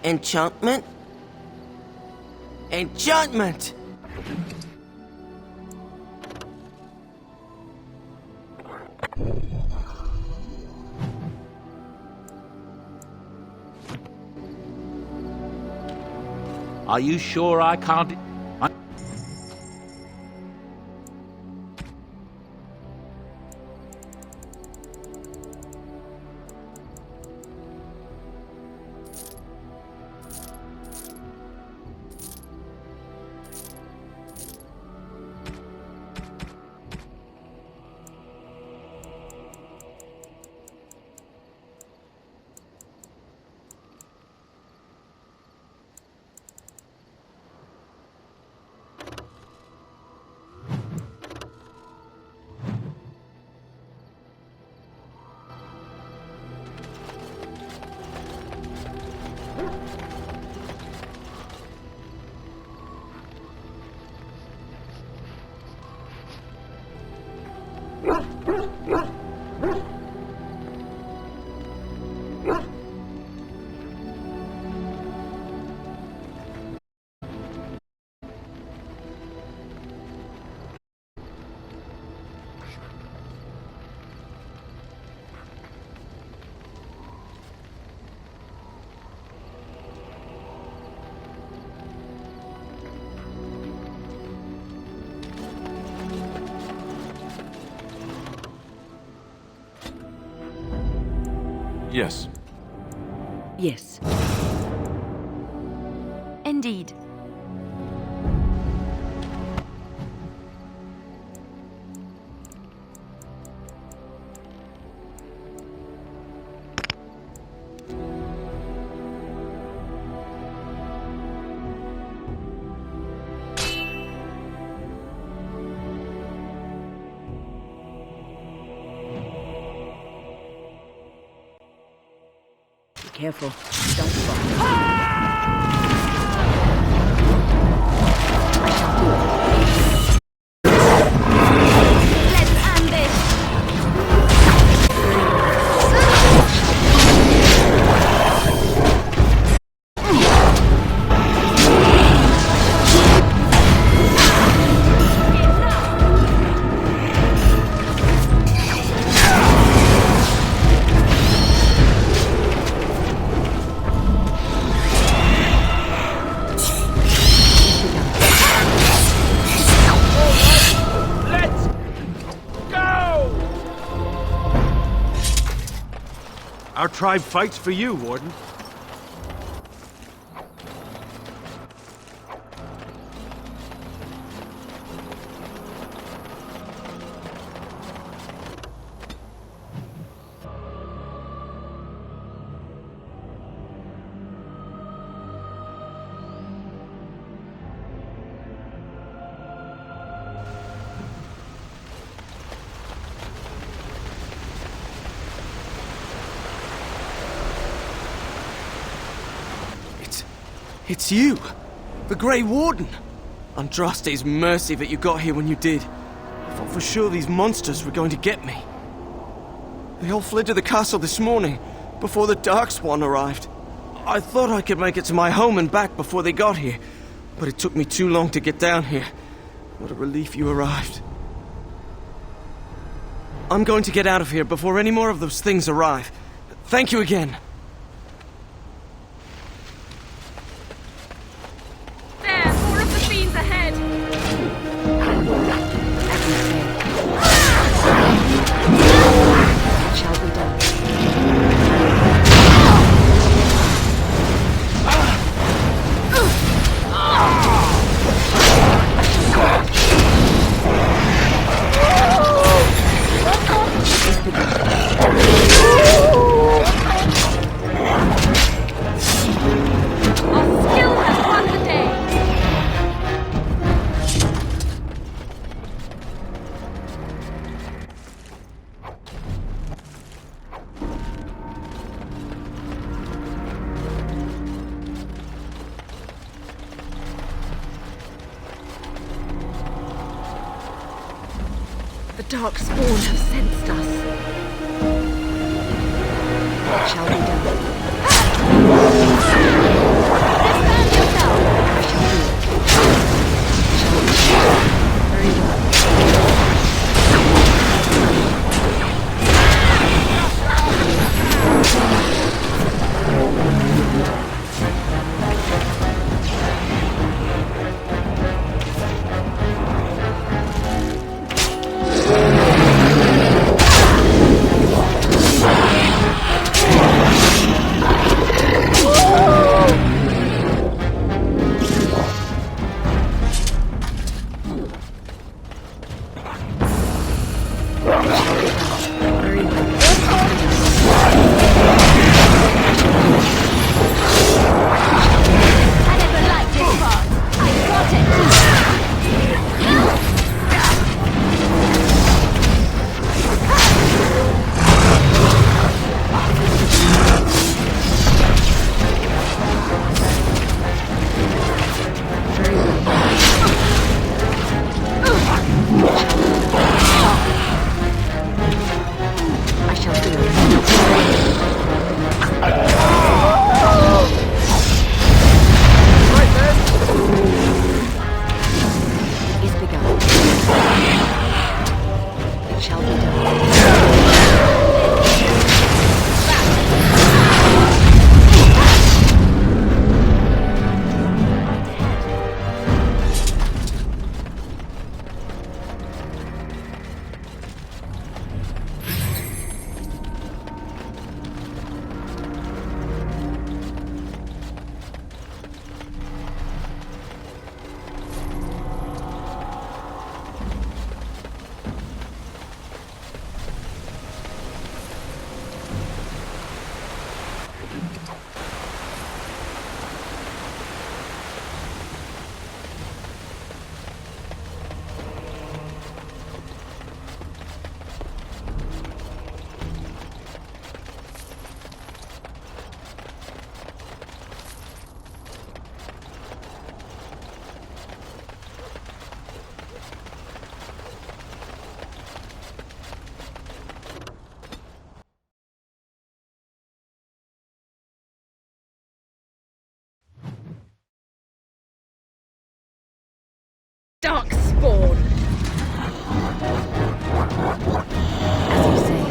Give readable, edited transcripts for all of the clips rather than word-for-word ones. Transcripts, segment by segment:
Enchantment? Enchantment! Are you sure I can't... Yes. Yes. Indeed. Careful. Darkspawn. I shall do it. Let's ambush! Our tribe fights for you, Warden. It's you! The Grey Warden! Andraste's mercy that you got here when you did. I thought for sure these monsters were going to get me. They all fled to the castle this morning, before the Darkspawn arrived. I thought I could make it to my home and back before they got here, but it took me too long to get down here. What a relief you arrived. I'm going to get out of here before any more of those things arrive. Thank you again. The Darkspawn have sensed us. What shall we do? Darkspawn! As you say.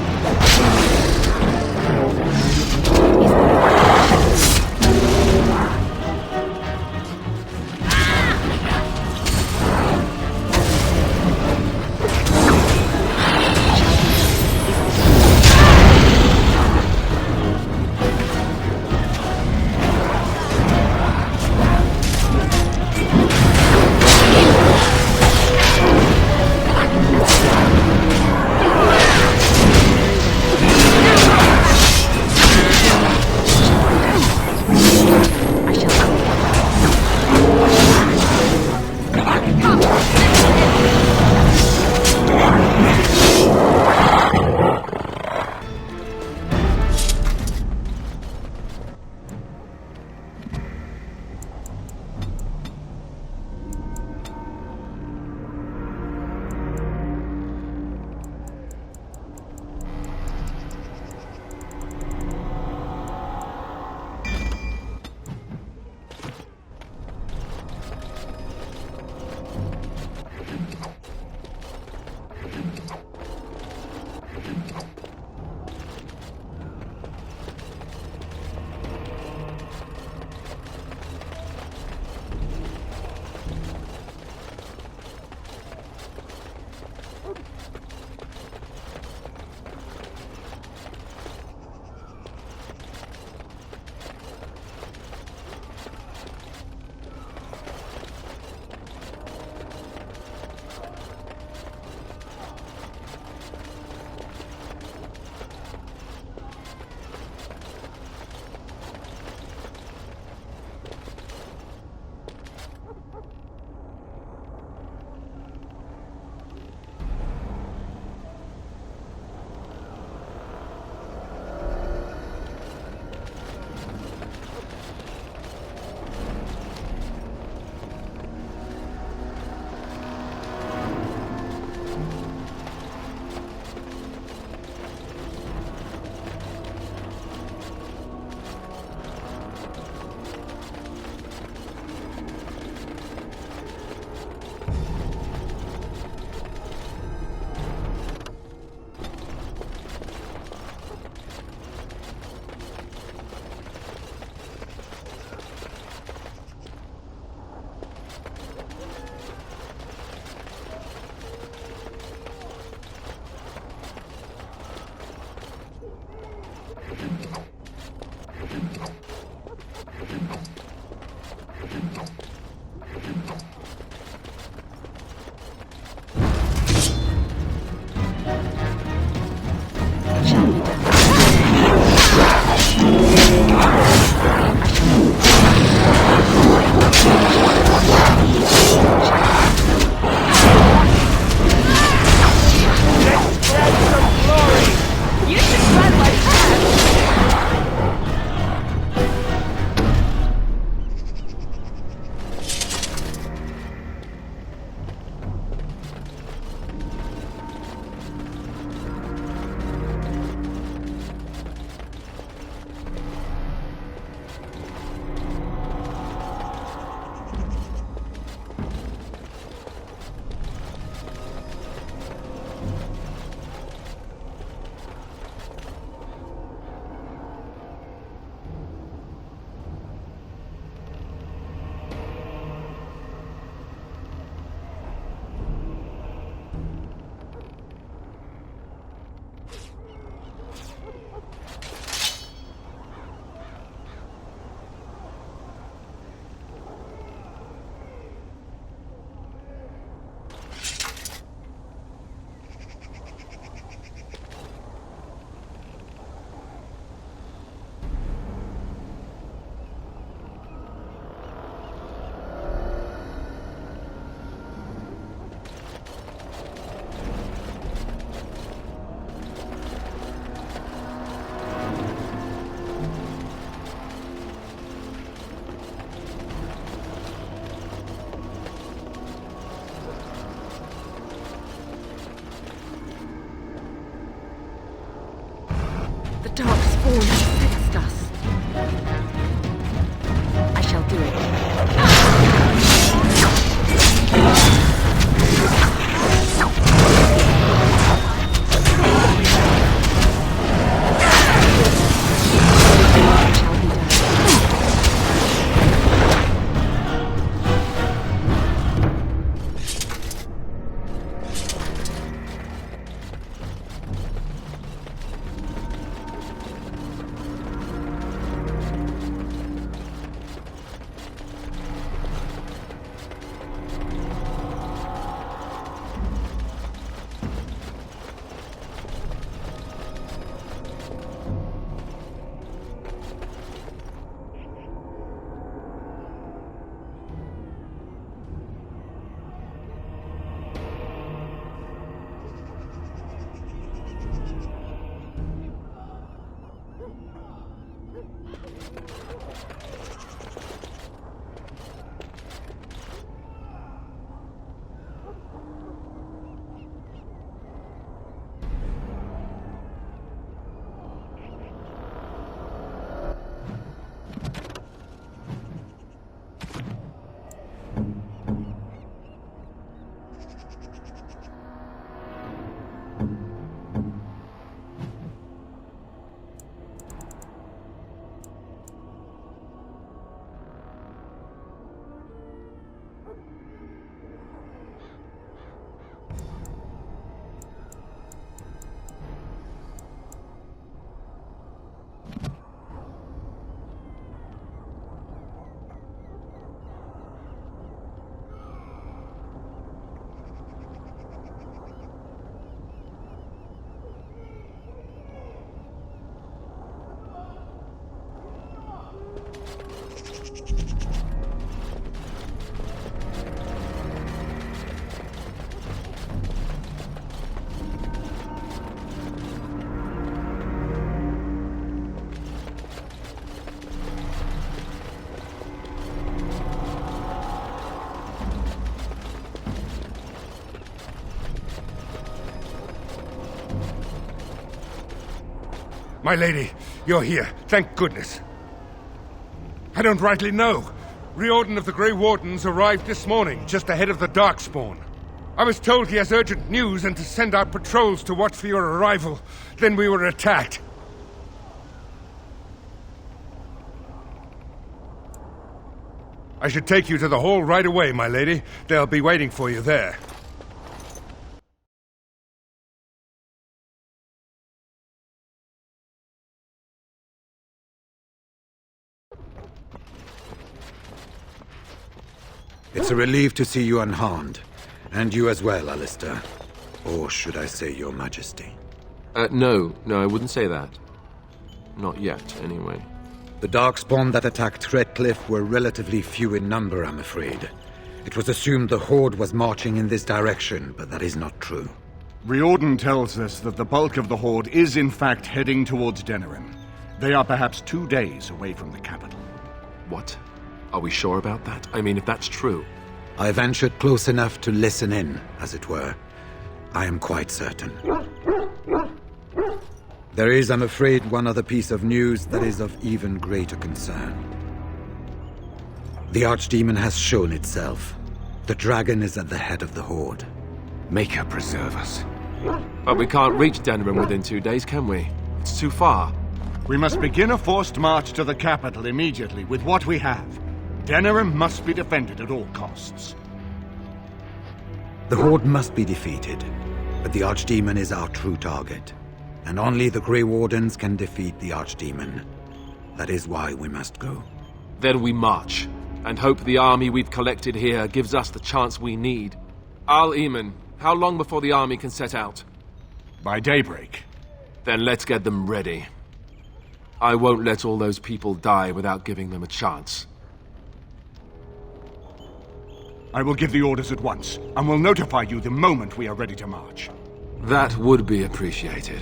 Darkspawn has sensed us. I shall do it. My lady, you're here. Thank goodness. I don't rightly know. Riordan of the Grey Wardens arrived this morning, just ahead of the Darkspawn. I was told he has urgent news and to send out patrols to watch for your arrival. Then we were attacked. I should take you to the hall right away, my lady. They'll be waiting for you there. It's a relief to see you unharmed. And you as well, Alistair. Or should I say your majesty? No, I wouldn't say that. Not yet, anyway. The Darkspawn that attacked Redcliffe were relatively few in number, I'm afraid. It was assumed the Horde was marching in this direction, but that is not true. Riordan tells us that the bulk of the Horde is in fact heading towards Denerim. They are perhaps 2 days away from the capital. What? Are we sure about that? I mean, if that's true... I ventured close enough to listen in, as it were. I am quite certain. There is, I'm afraid, one other piece of news that is of even greater concern. The Archdemon has shown itself. The dragon is at the head of the Horde. May her preserve us. But we can't reach Denerim within 2 days, can we? It's too far. We must begin a forced march to the capital immediately with what we have. Denerim must be defended at all costs. The Horde must be defeated, but the Archdemon is our true target. And only the Grey Wardens can defeat the Archdemon. That is why we must go. Then we march, and hope the army we've collected here gives us the chance we need. Al-Eamon, how long before the army can set out? By daybreak. Then let's get them ready. I won't let all those people die without giving them a chance. I will give the orders at once, and will notify you the moment we are ready to march. That would be appreciated.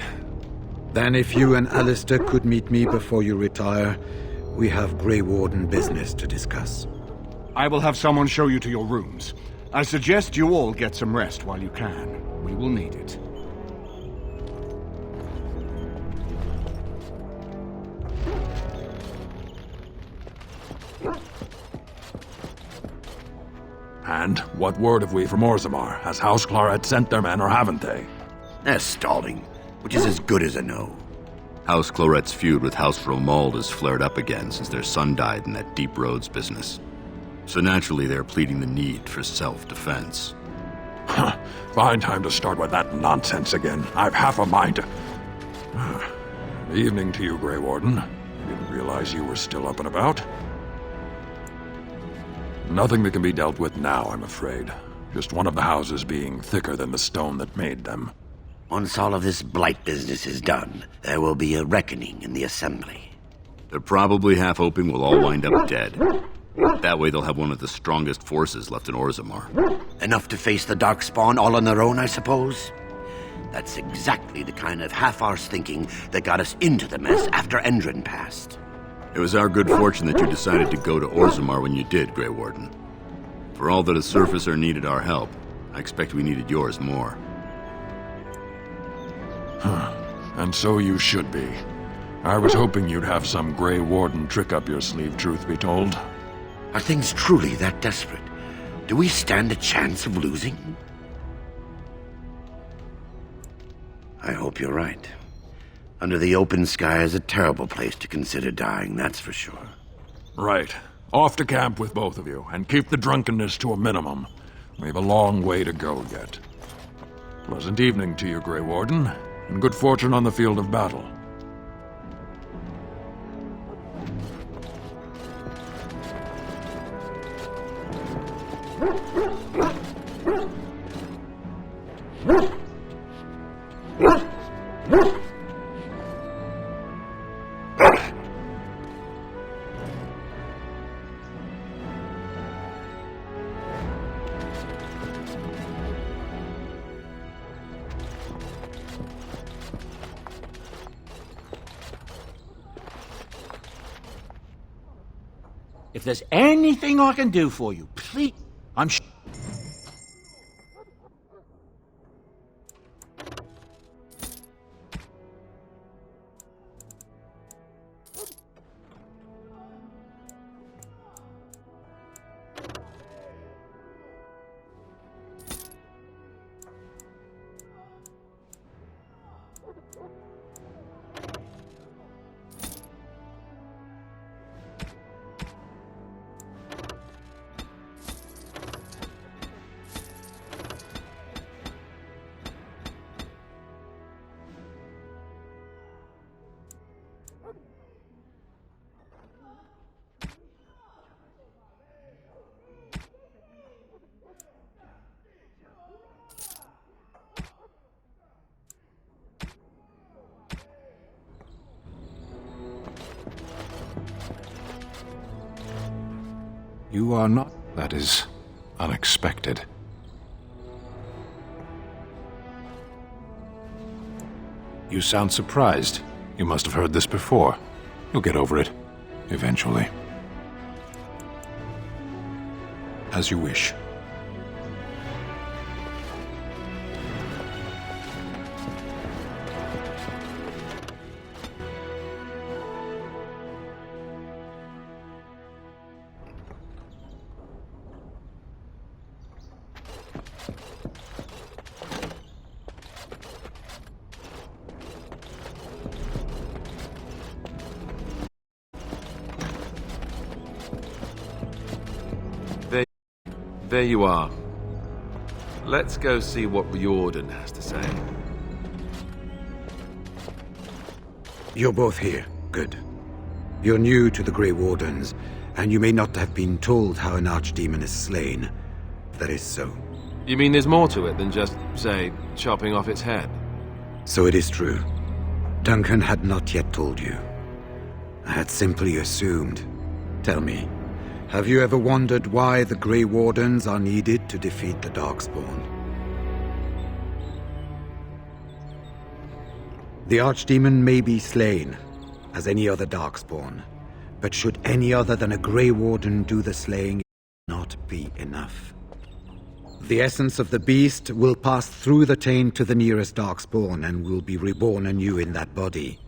Then if you and Alistair could meet me before you retire, we have Grey Warden business to discuss. I will have someone show you to your rooms. I suggest you all get some rest while you can. We will need it. And what word have we from Orzammar? Has House Claret sent their men, or haven't they? They're stalling, which is as good as a no. House Claret's feud with House Romald has flared up again since their son died in that Deep Roads business. So naturally they're pleading the need for self-defense. Fine time to start with that nonsense again. I've half a mind to... Evening to you, Grey Warden. Didn't realize you were still up and about. Nothing that can be dealt with now, I'm afraid. Just one of the houses being thicker than the stone that made them. Once all of this blight business is done, there will be a reckoning in the Assembly. They're probably half hoping we'll all wind up dead. That way they'll have one of the strongest forces left in Orzammar. Enough to face the Darkspawn all on their own, I suppose? That's exactly the kind of half-arse thinking that got us into the mess after Endrin passed. It was our good fortune that you decided to go to Orzammar when you did, Grey Warden. For all that a surfacer needed our help, I expect we needed yours more. And so you should be. I was hoping you'd have some Grey Warden trick up your sleeve, truth be told. Are things truly that desperate? Do we stand a chance of losing? I hope you're right. Under the open sky is a terrible place to consider dying, that's for sure. Right. Off to camp with both of you, and keep the drunkenness to a minimum. We have a long way to go yet. Pleasant evening to you, Grey Warden, and good fortune on the field of battle. If there's anything I can do for you, please, I'm sure. You are not. That is unexpected. You sound surprised. You must have heard this before. You'll get over it. Eventually. As you wish. There you are. Let's go see what Riordan has to say. You're both here. Good. You're new to the Grey Wardens, and you may not have been told how an archdemon is slain. That is so. You mean there's more to it than just, say, chopping off its head? So it is true. Duncan had not yet told you. I had simply assumed. Tell me, have you ever wondered why the Grey Wardens are needed to defeat the Darkspawn? The Archdemon may be slain, as any other Darkspawn, but should any other than a Grey Warden do the slaying, it will not be enough. The essence of the beast will pass through the taint to the nearest Darkspawn and will be reborn anew in that body.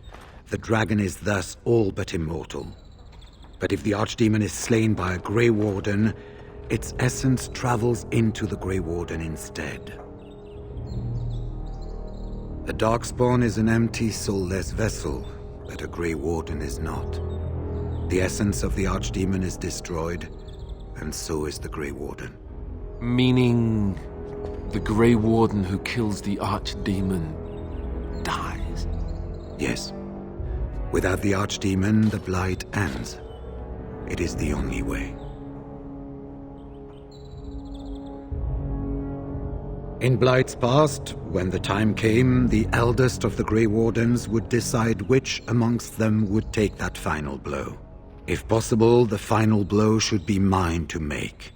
The dragon is thus all but immortal. But if the Archdemon is slain by a Grey Warden, its essence travels into the Grey Warden instead. A Darkspawn is an empty, soulless vessel, but a Grey Warden is not. The essence of the Archdemon is destroyed, and so is the Grey Warden. Meaning the Grey Warden who kills the Archdemon dies? Yes. Without the Archdemon, the Blight ends. It is the only way. In Blight's past, when the time came, the eldest of the Grey Wardens would decide which amongst them would take that final blow. If possible, the final blow should be mine to make.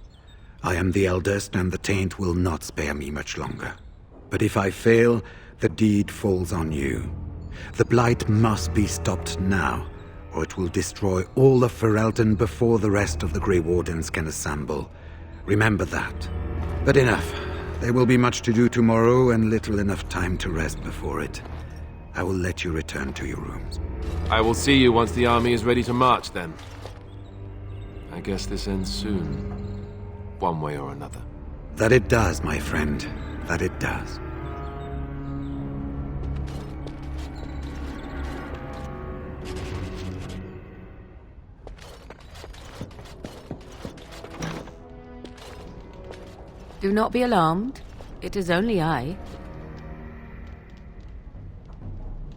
I am the eldest, and the taint will not spare me much longer. But if I fail, the deed falls on you. The Blight must be stopped now, or it will destroy all of Ferelden before the rest of the Grey Wardens can assemble. Remember that. But enough. There will be much to do tomorrow, and little enough time to rest before it. I will let you return to your rooms. I will see you once the army is ready to march, then. I guess this ends soon. One way or another. That it does, my friend. That it does. Do not be alarmed. It is only I.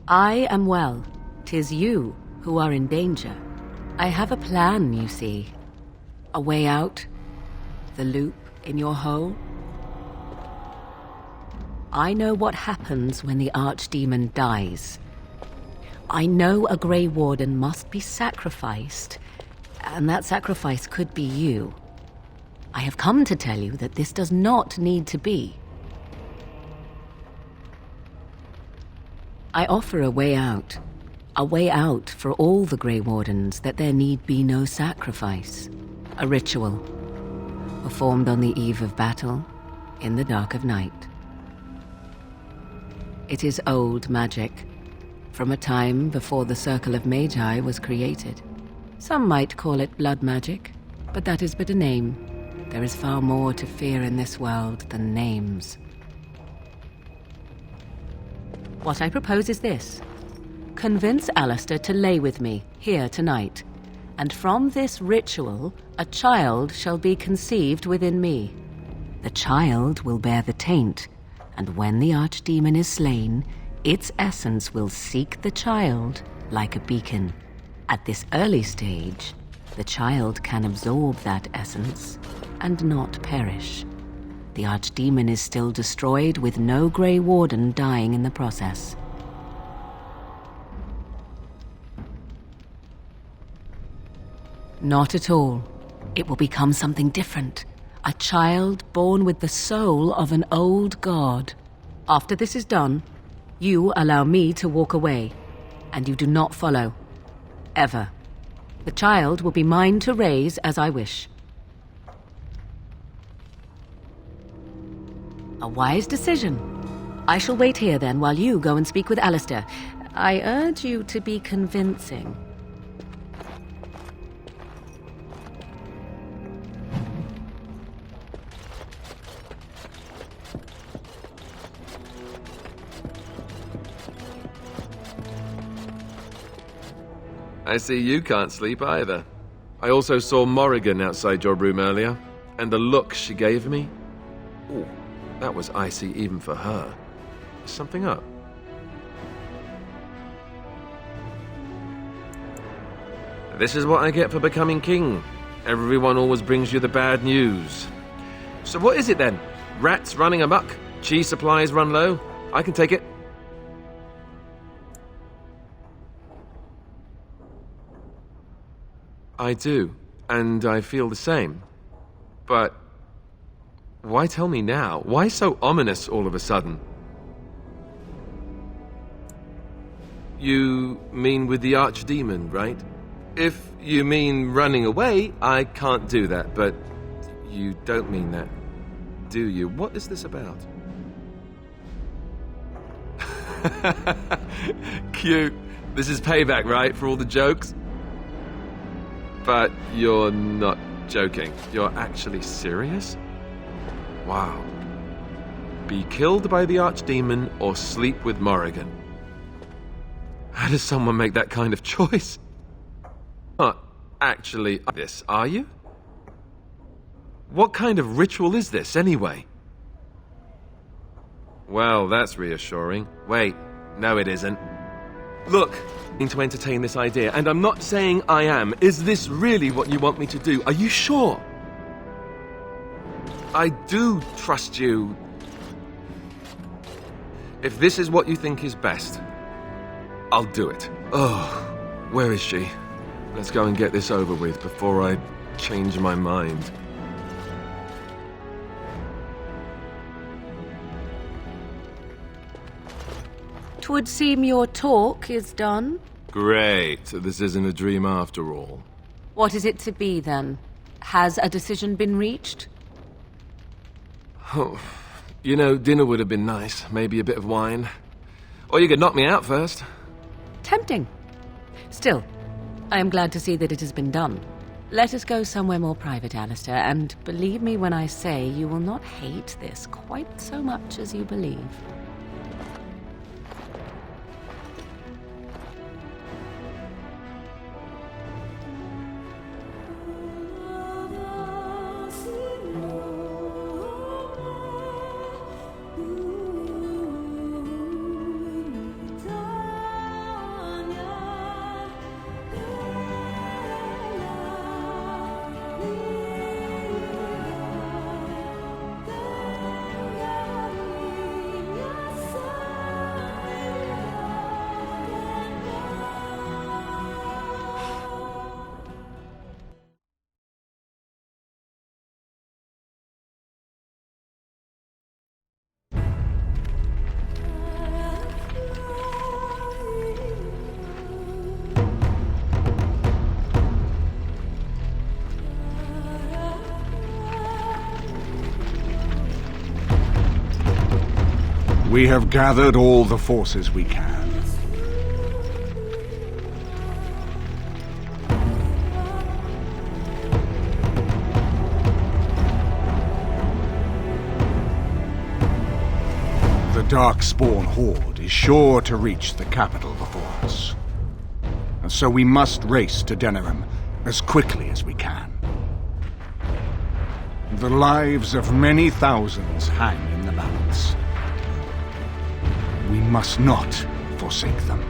I am well. 'Tis you who are in danger. I have a plan, you see. A way out. The loop in your hole. I know what happens when the Archdemon dies. I know a Grey Warden must be sacrificed, and that sacrifice could be you. I have come to tell you that this does not need to be. I offer a way out for all the Grey Wardens, that there need be no sacrifice. A ritual, performed on the eve of battle, in the dark of night. It is old magic, from a time before the Circle of Magi was created. Some might call it blood magic, but that is but a name. There is far more to fear in this world than names. What I propose is this. Convince Alistair to lay with me, here tonight. And from this ritual, a child shall be conceived within me. The child will bear the taint, and when the Archdemon is slain, its essence will seek the child like a beacon. At this early stage, the child can absorb that essence and not perish. The Archdemon is still destroyed, with no Grey Warden dying in the process. Not at all. It will become something different. A child born with the soul of an old god. After this is done, you allow me to walk away, and you do not follow. Ever. The child will be mine to raise as I wish. A wise decision. I shall wait here then while you go and speak with Alistair. I urge you to be convincing. I see you can't sleep either. I also saw Morrigan outside your room earlier, and the look she gave me. Ooh, that was icy even for her. Is something up? This is what I get for becoming king. Everyone always brings you the bad news. So what is it then? Rats running amok? Cheese supplies run low? I can take it. I do, and I feel the same. But why tell me now? Why so ominous all of a sudden? You mean with the archdemon, right? If you mean running away, I can't do that, but you don't mean that, do you? What is this about? Cute. This is payback, right, for all the jokes? But you're not joking. You're actually serious? Wow. Be killed by the archdemon or sleep with Morrigan. How does someone make that kind of choice? Not actually this, are you? What kind of ritual is this, anyway? Well, that's reassuring. Wait, no it isn't. Look, to entertain this idea, and I'm not saying I am. Is this really what you want me to do? Are you sure? I do trust you. If this is what you think is best, I'll do it. Oh, where is she? Let's go and get this over with before I change my mind. 'Twould seem your talk is done. Great. So this isn't a dream after all. What is it to be, then? Has a decision been reached? Oh, you know, dinner would have been nice. Maybe a bit of wine. Or you could knock me out first. Tempting. Still, I am glad to see that it has been done. Let us go somewhere more private, Alistair, and believe me when I say you will not hate this quite so much as you believe. We have gathered all the forces we can. The Darkspawn horde is sure to reach the capital before us. And so we must race to Denerim as quickly as we can. The lives of many thousands hang in the balance. We must not forsake them.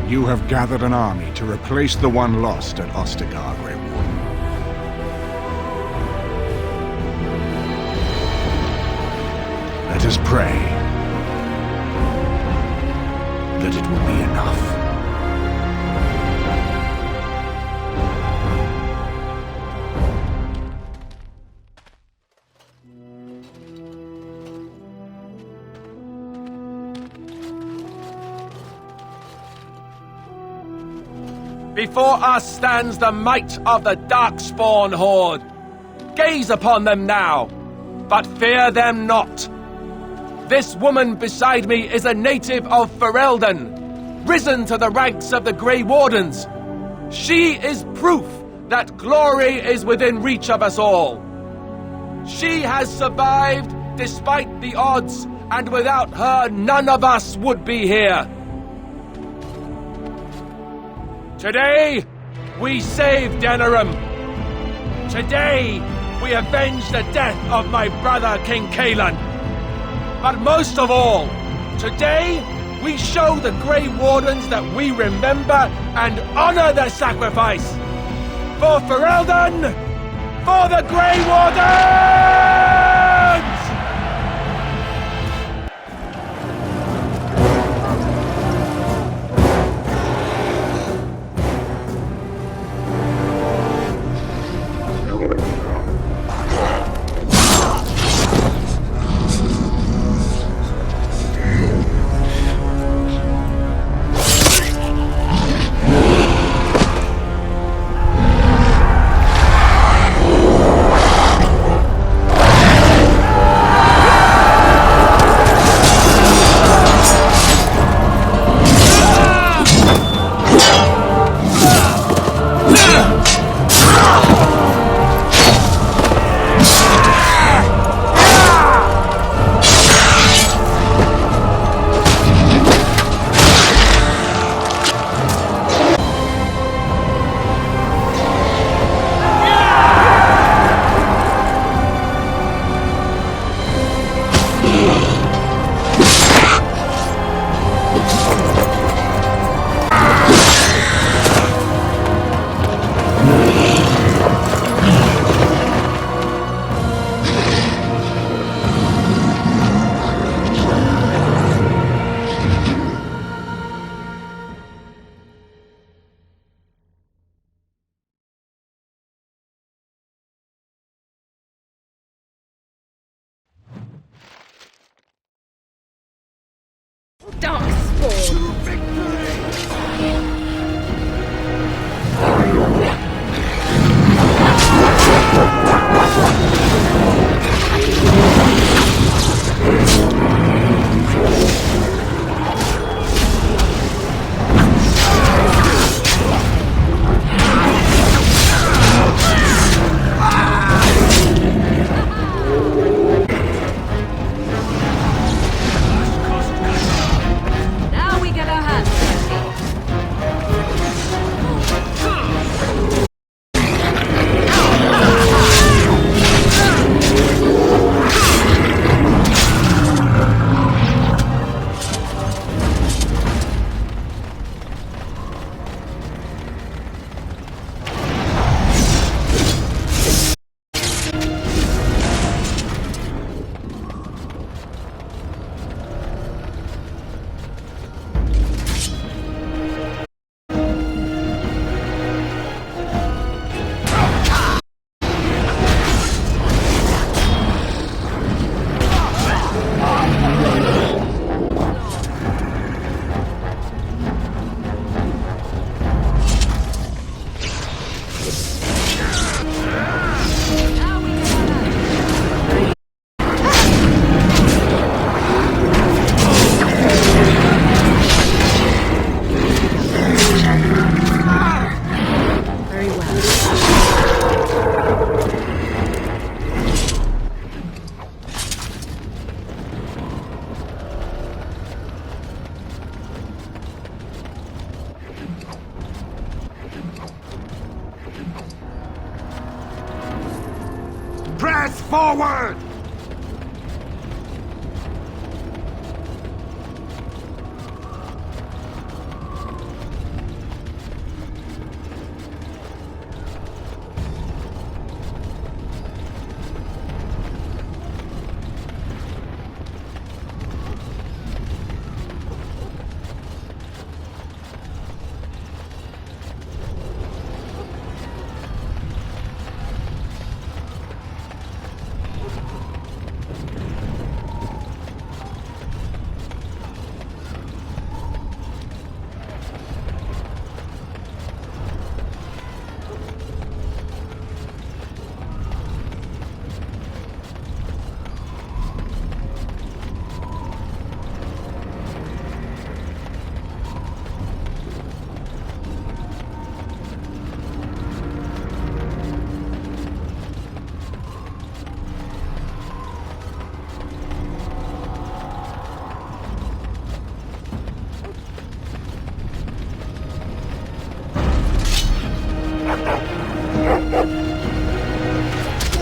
You have gathered an army to replace the one lost at Ostagar, Grey Warden. Let us pray that it will be enough. Before us stands the might of the Darkspawn horde. Gaze upon them now, but fear them not. This woman beside me is a native of Ferelden, risen to the ranks of the Grey Wardens. She is proof that glory is within reach of us all. She has survived despite the odds, and without her, none of us would be here. Today, we save Denerim. Today, we avenge the death of my brother, King Kaelan. But most of all, today, we show the Grey Wardens that we remember and honor their sacrifice. For Ferelden, for the Grey Wardens! Press forward!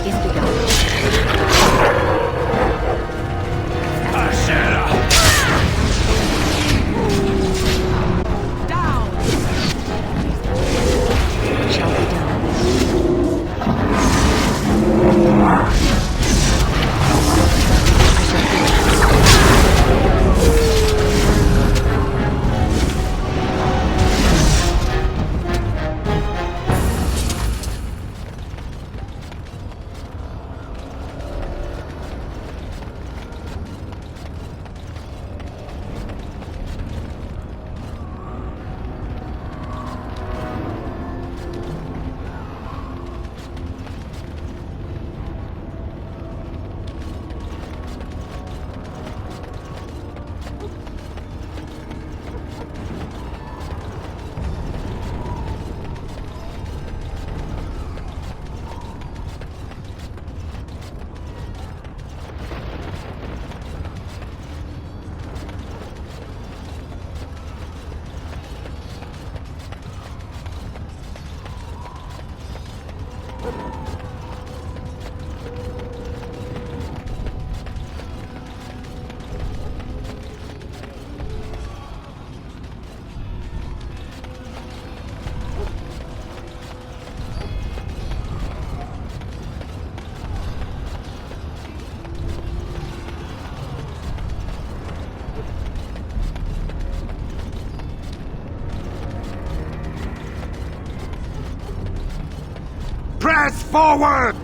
Is begun. Down! Shall be done. Press forward!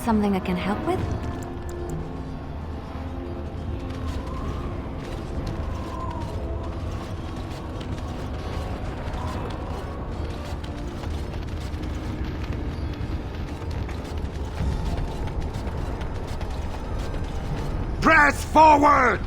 Something I can help with? Press forward!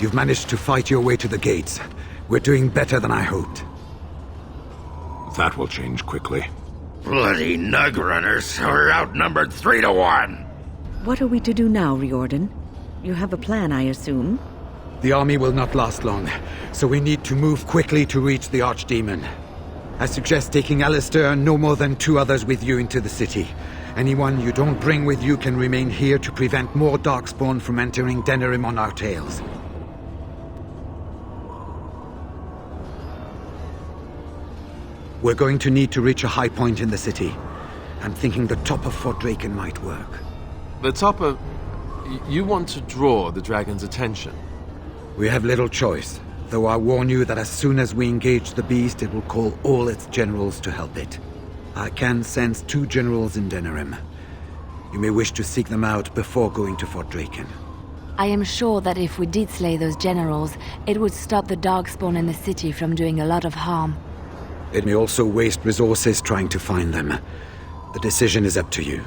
You've managed to fight your way to the gates. We're doing better than I hoped. That will change quickly. Bloody nug runners. We're outnumbered 3 to 1. What are we to do now, Riordan? You have a plan, I assume? The army will not last long, so we need to move quickly to reach the Archdemon. I suggest taking Alistair and no more than 2 others with you into the city. Anyone you don't bring with you can remain here to prevent more Darkspawn from entering Denerim on our tails. We're going to need to reach a high point in the city. I'm thinking the top of Fort Draken might work. The top of... You want to draw the dragon's attention? We have little choice, though I warn you that as soon as we engage the beast, it will call all its generals to help it. I can sense 2 generals in Denerim. You may wish to seek them out before going to Fort Draken. I am sure that if we did slay those generals, it would stop the Darkspawn in the city from doing a lot of harm. It may also waste resources trying to find them. The decision is up to you.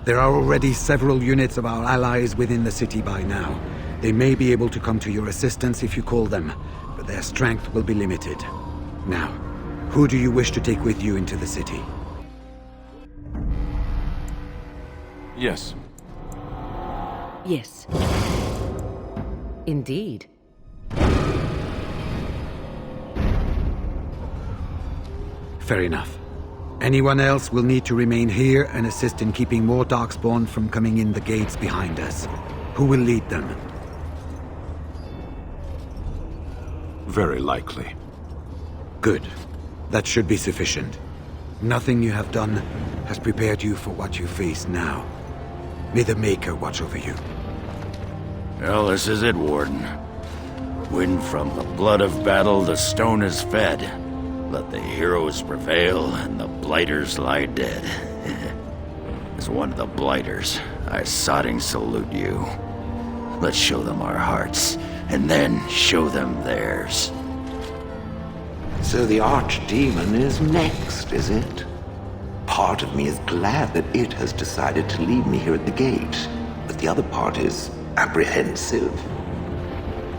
There are already several units of our allies within the city by now. They may be able to come to your assistance if you call them, but their strength will be limited. Now, who do you wish to take with you into the city? Yes. Yes. Indeed. Fair enough. Anyone else will need to remain here and assist in keeping more Darkspawn from coming in the gates behind us. Who will lead them? Very likely. Good. That should be sufficient. Nothing you have done has prepared you for what you face now. May the Maker watch over you. Well, this is it, Warden. When from the blood of battle the stone is fed, let the heroes prevail and the blighters lie dead. As one of the blighters, I sodding salute you. Let's show them our hearts, and then show them theirs. So the Archdemon is next, is it? Part of me is glad that it has decided to leave me here at the gate, but the other part is apprehensive.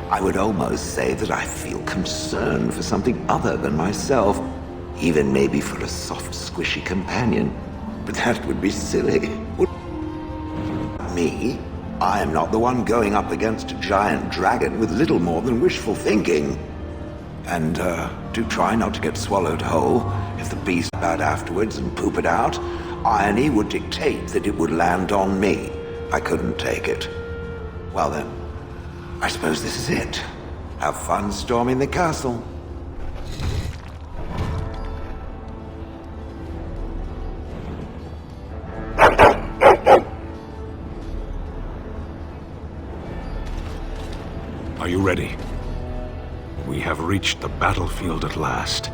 I would almost say that I feel concern for something other than myself, even maybe for a soft, squishy companion. But that would be silly. Me? I am not the one going up against a giant dragon with little more than wishful thinking. And, do try not to get swallowed whole. If the beast about afterwards and poop it out, irony would dictate that it would land on me. I couldn't take it. Well then, I suppose this is it. Have fun storming the castle. Are you ready? We have reached the battlefield at last.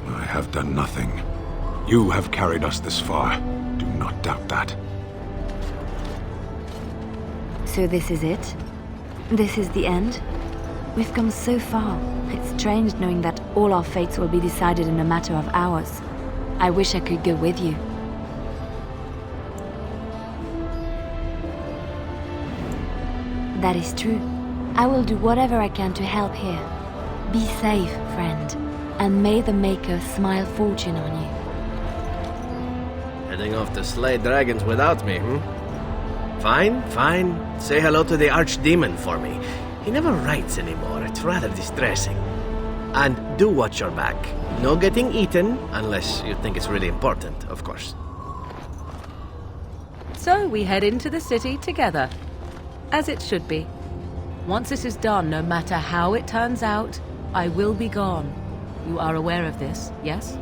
I have done nothing. You have carried us this far. Do not doubt that. So this is it? This is the end? We've come so far. It's strange knowing that all our fates will be decided in a matter of hours. I wish I could go with you. That is true. I will do whatever I can to help here. Be safe, friend, and may the Maker smile fortune on you. Heading off to slay dragons without me, Fine, fine. Say hello to the Archdemon for me. He never writes anymore. It's rather distressing. And do watch your back. No getting eaten, unless you think it's really important, of course. So we head into the city together. As it should be. Once this is done, no matter how it turns out, I will be gone. You are aware of this, yes?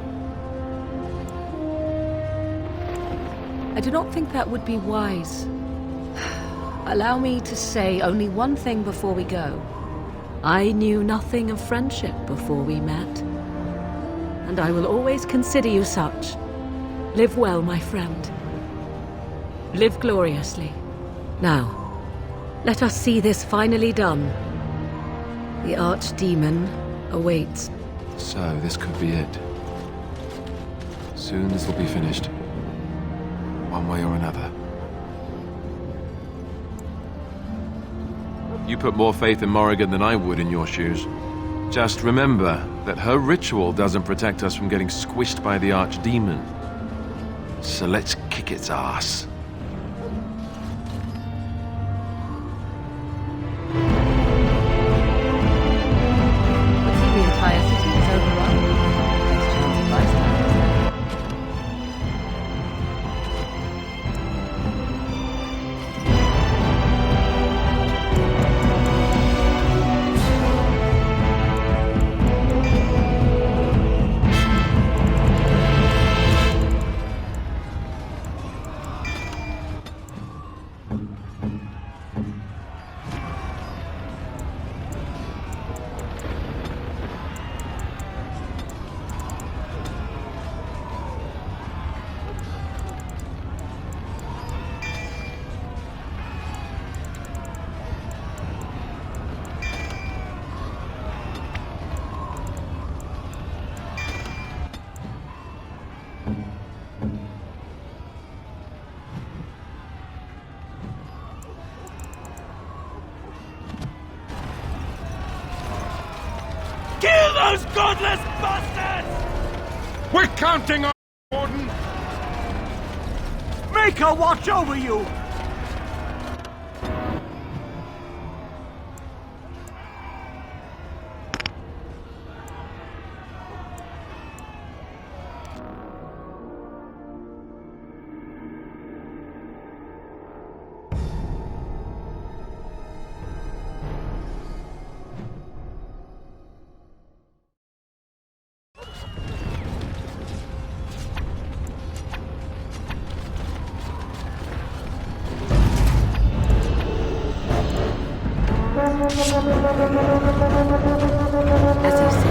I do not think that would be wise. Allow me to say only one thing before we go. I knew nothing of friendship before we met. And I will always consider you such. Live well, my friend. Live gloriously. Now, let us see this finally done. The Archdemon awaits. So, this could be it. Soon this will be finished. One way or another. You put more faith in Morrigan than I would in your shoes. Just remember that her ritual doesn't protect us from getting squished by the archdemon. So let's kick its ass. The entire city is overrun. There's chance of bystanders. Kill those godless bastards! We're counting on Warden! Make her watch over you! As you say.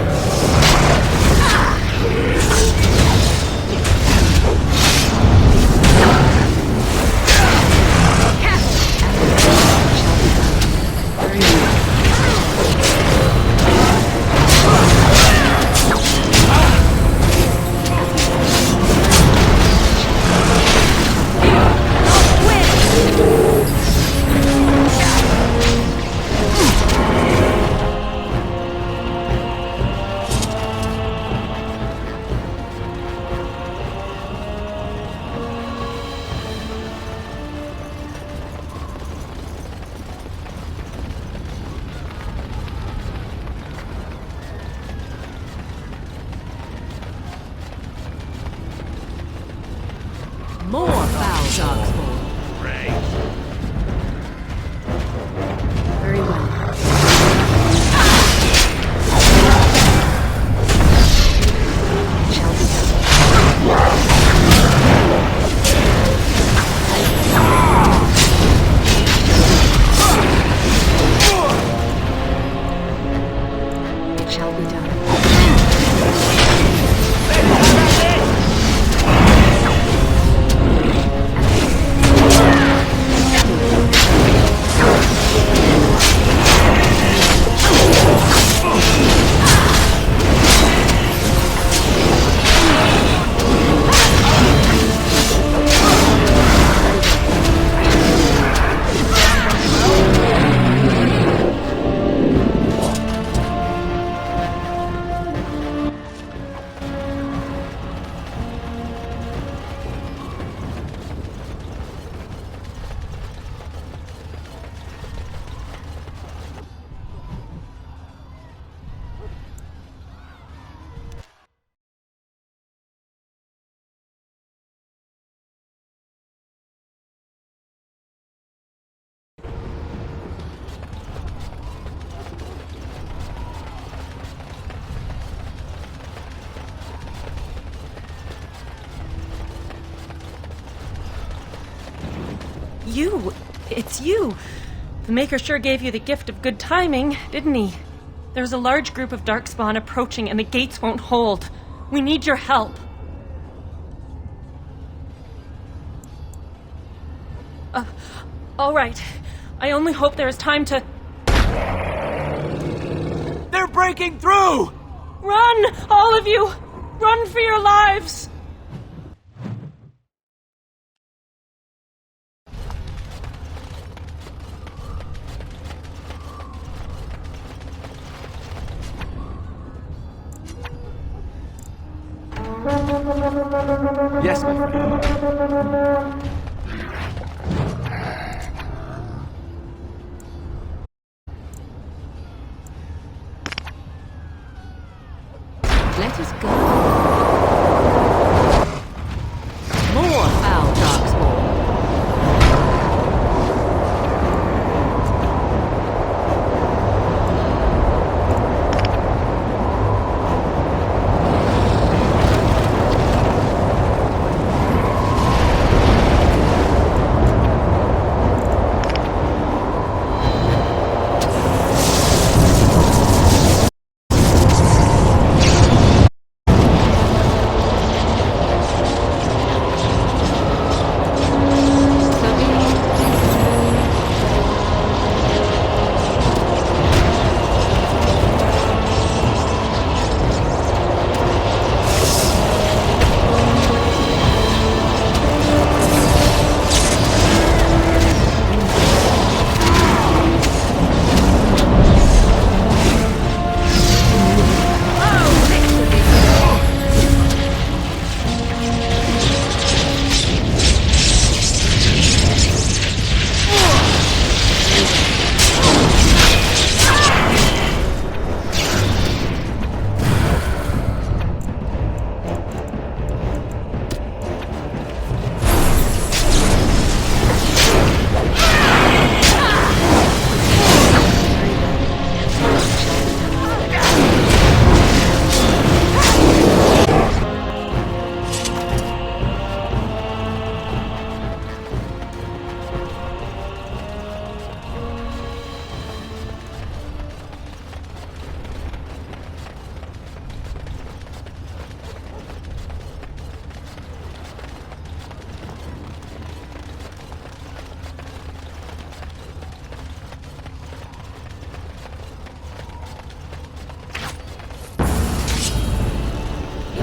More foul, Darkspawn. Right. Very well. Shall be done. It shall be done. You! It's you! The Maker sure gave you the gift of good timing, didn't he? There's a large group of Darkspawn approaching and the gates won't hold. We need your help. All right. I only hope there is time to... They're breaking through! Run! All of you! Run for your lives! Yes, my friend. Let us go. More foul Darkspawn.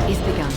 Is begun.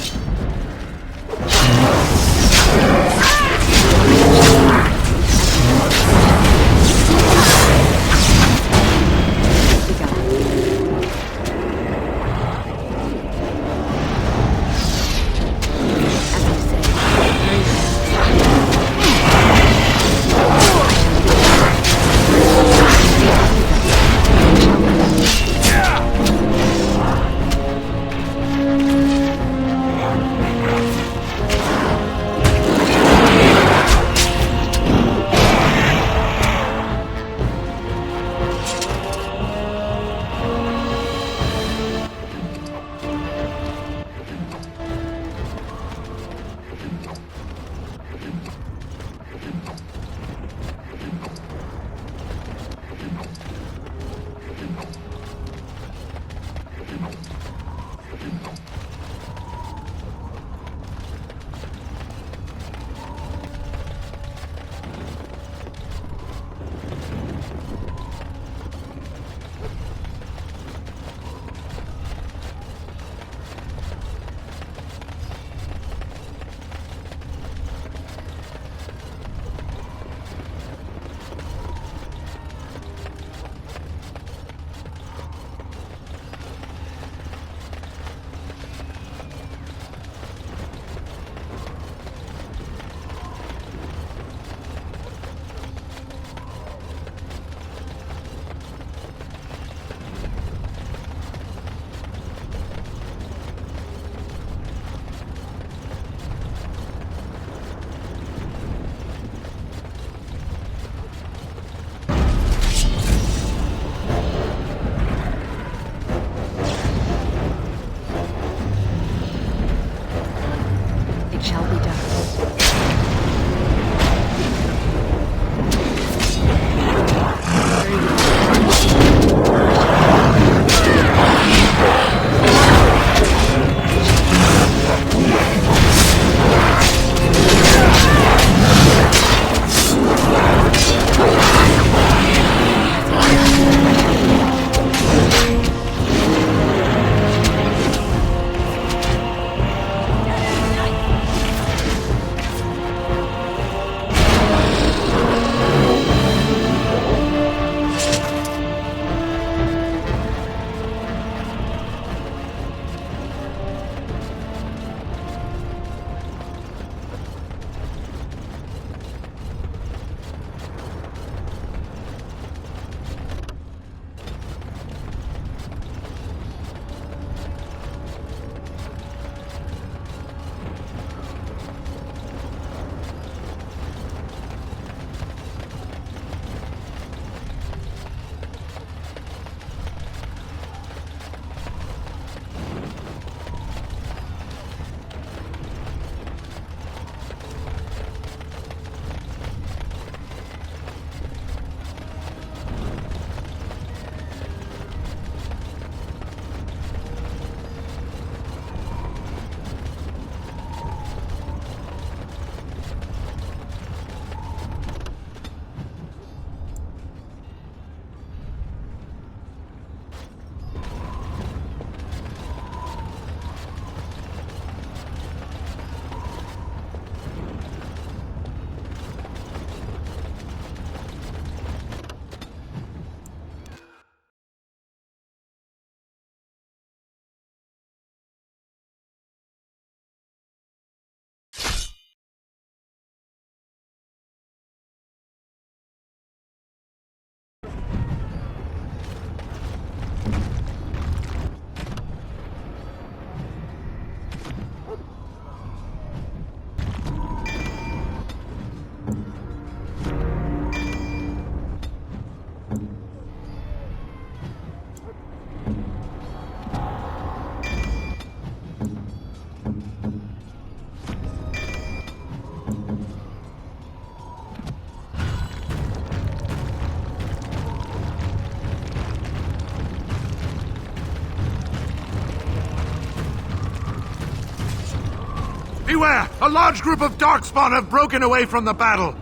Beware! A large group of Darkspawn have broken away from the battle!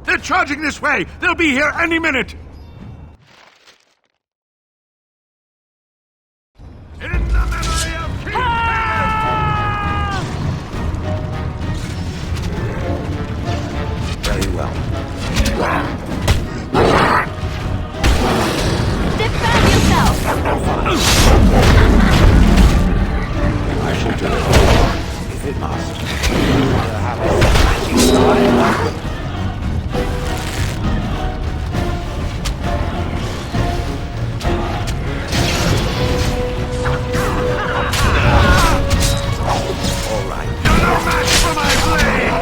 They're charging this way! They'll be here any minute! In the memory of King Very well. Defend yourself! I shall do it. If it must. All right. You're no match for my blade!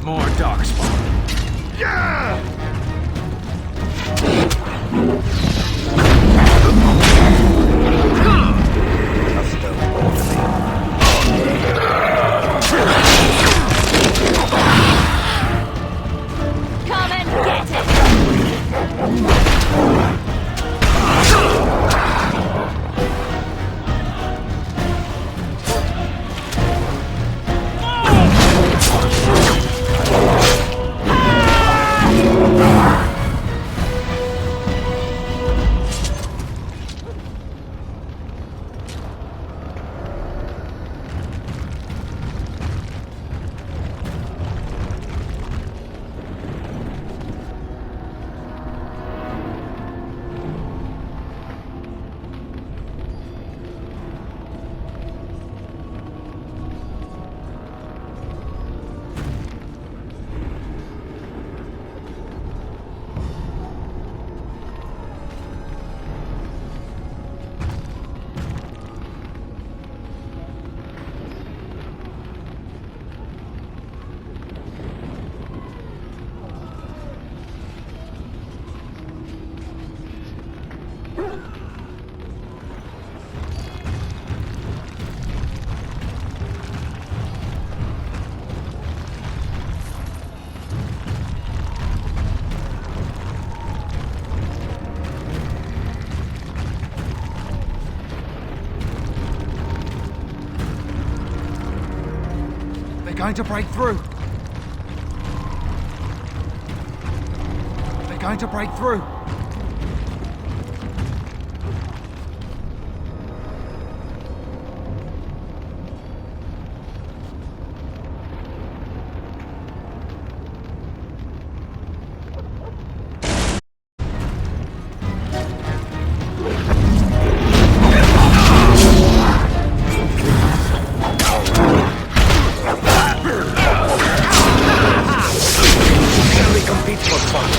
More Darkspawn. Yeah! Just don't bother me. Come and get it! They're going to break through. They're going to break through. Compete for fun.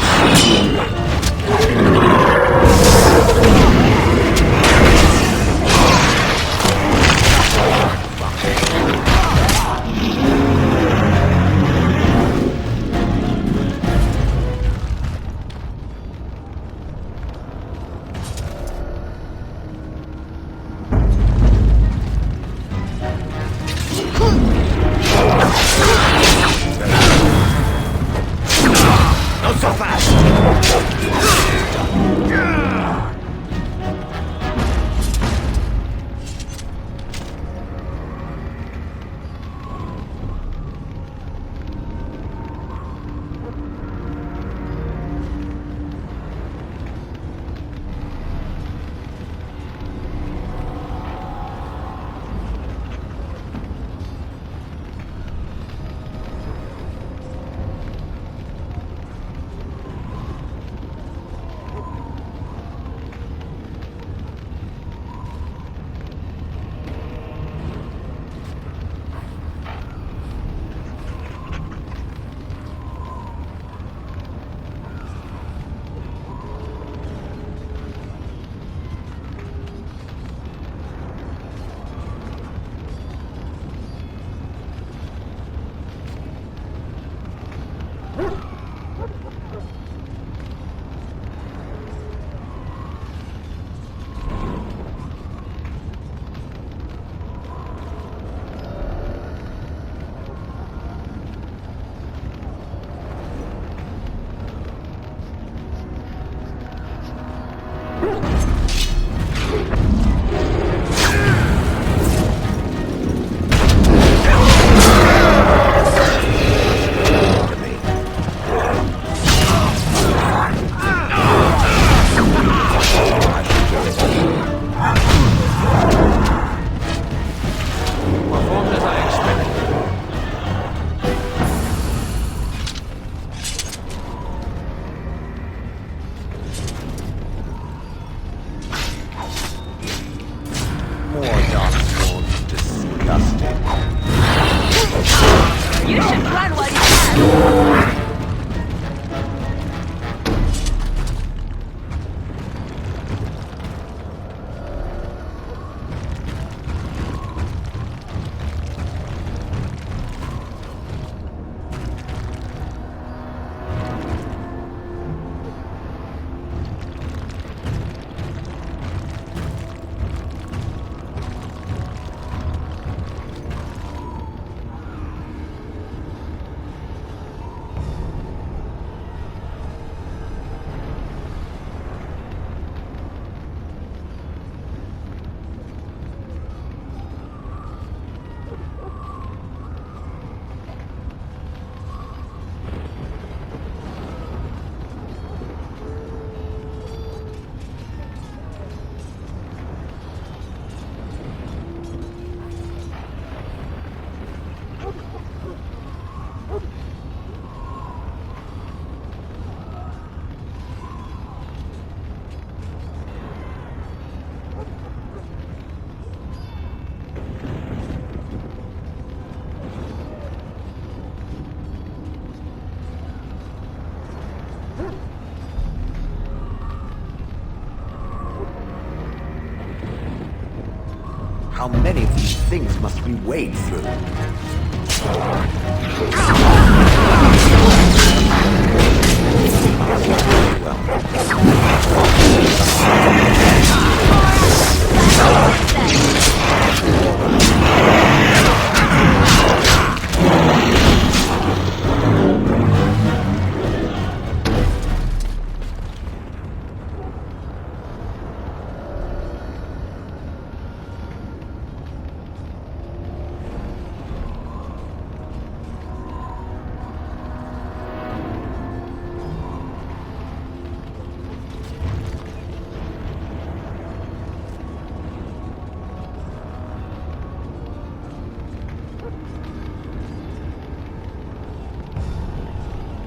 How many of these things must we wade through?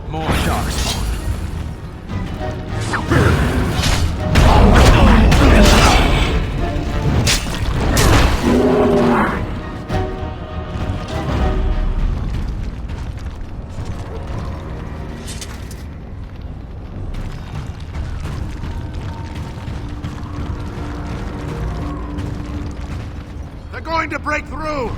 More Darkspawn. They're going to break through!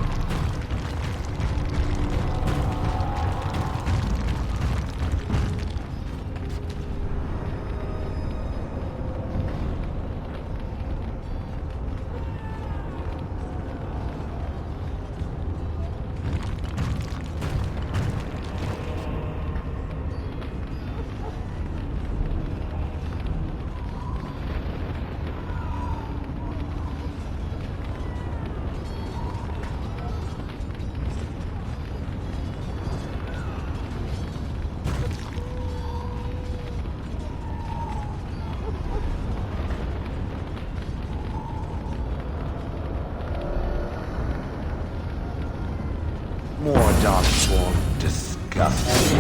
More Darkspawn. Disgusting.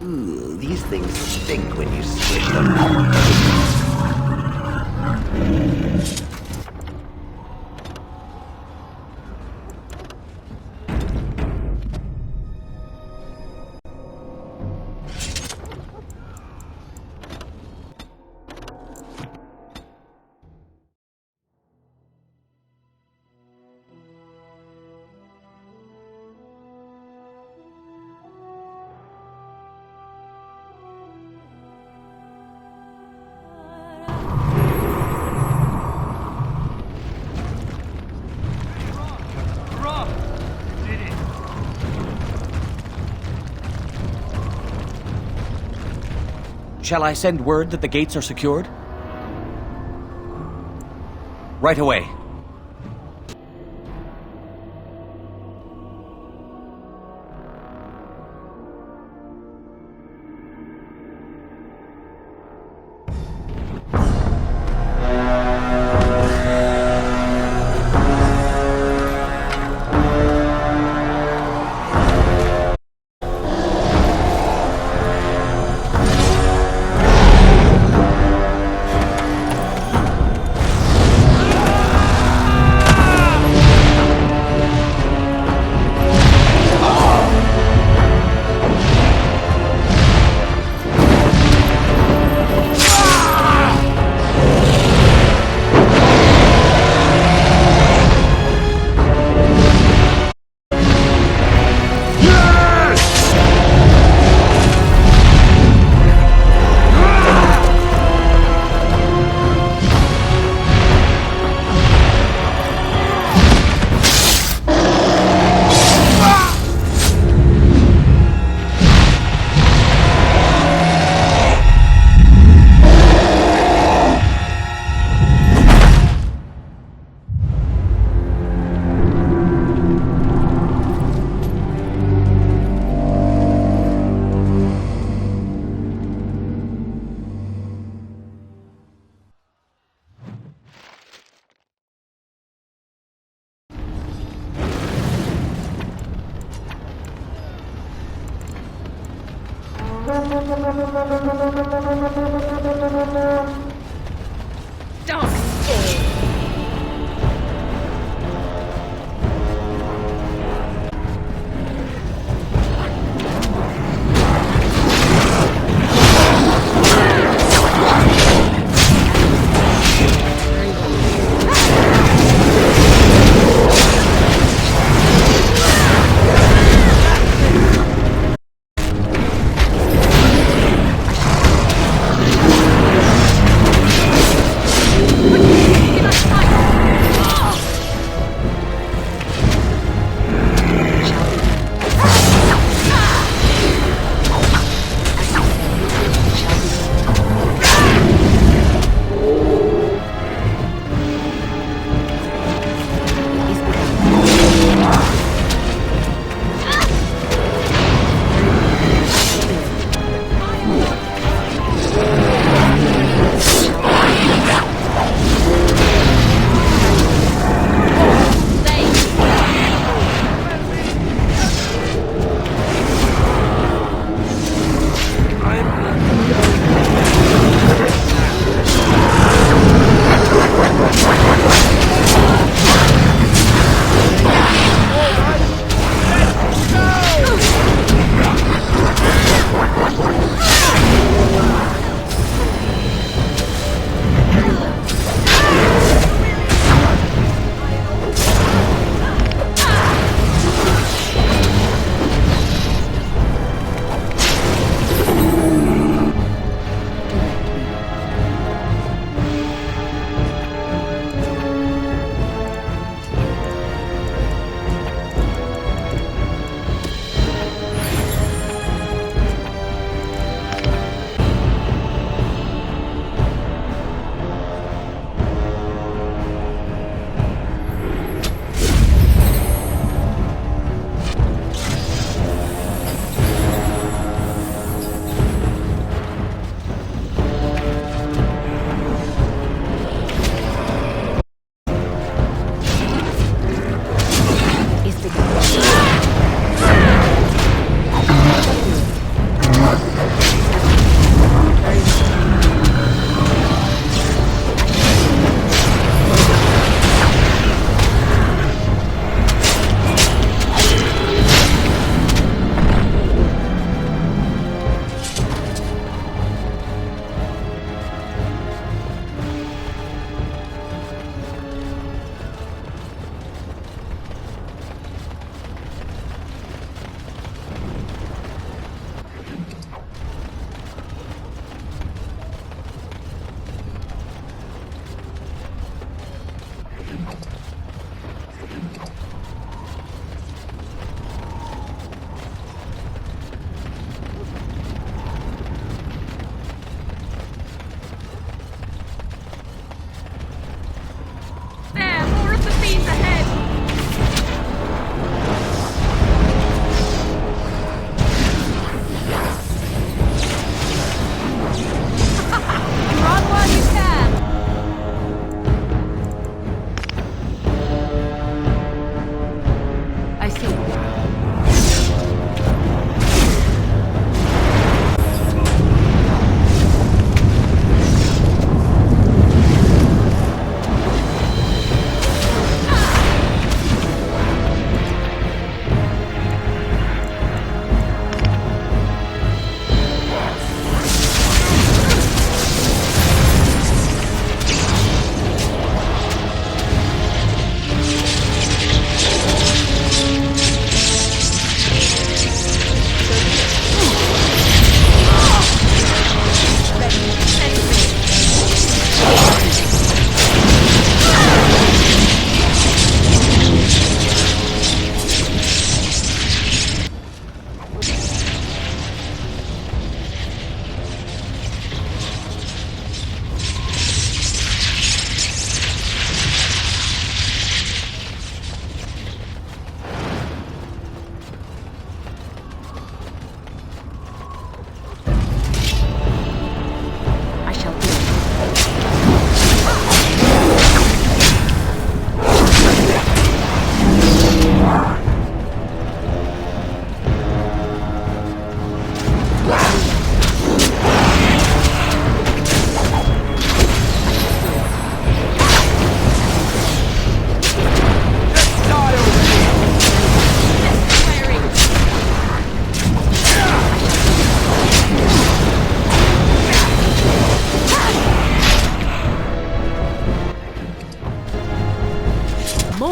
Ooh, these things stink when you squish them. Shall I send word that the gates are secured? Right away.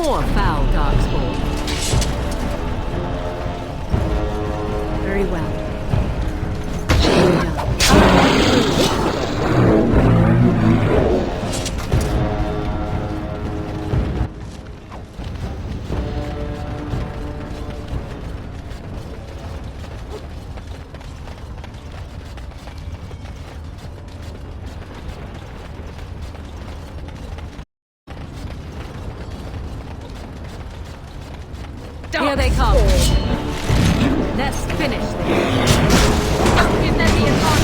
more foul Darkspawn. Very well. Here they come. Let's finish this. Give them the advantage.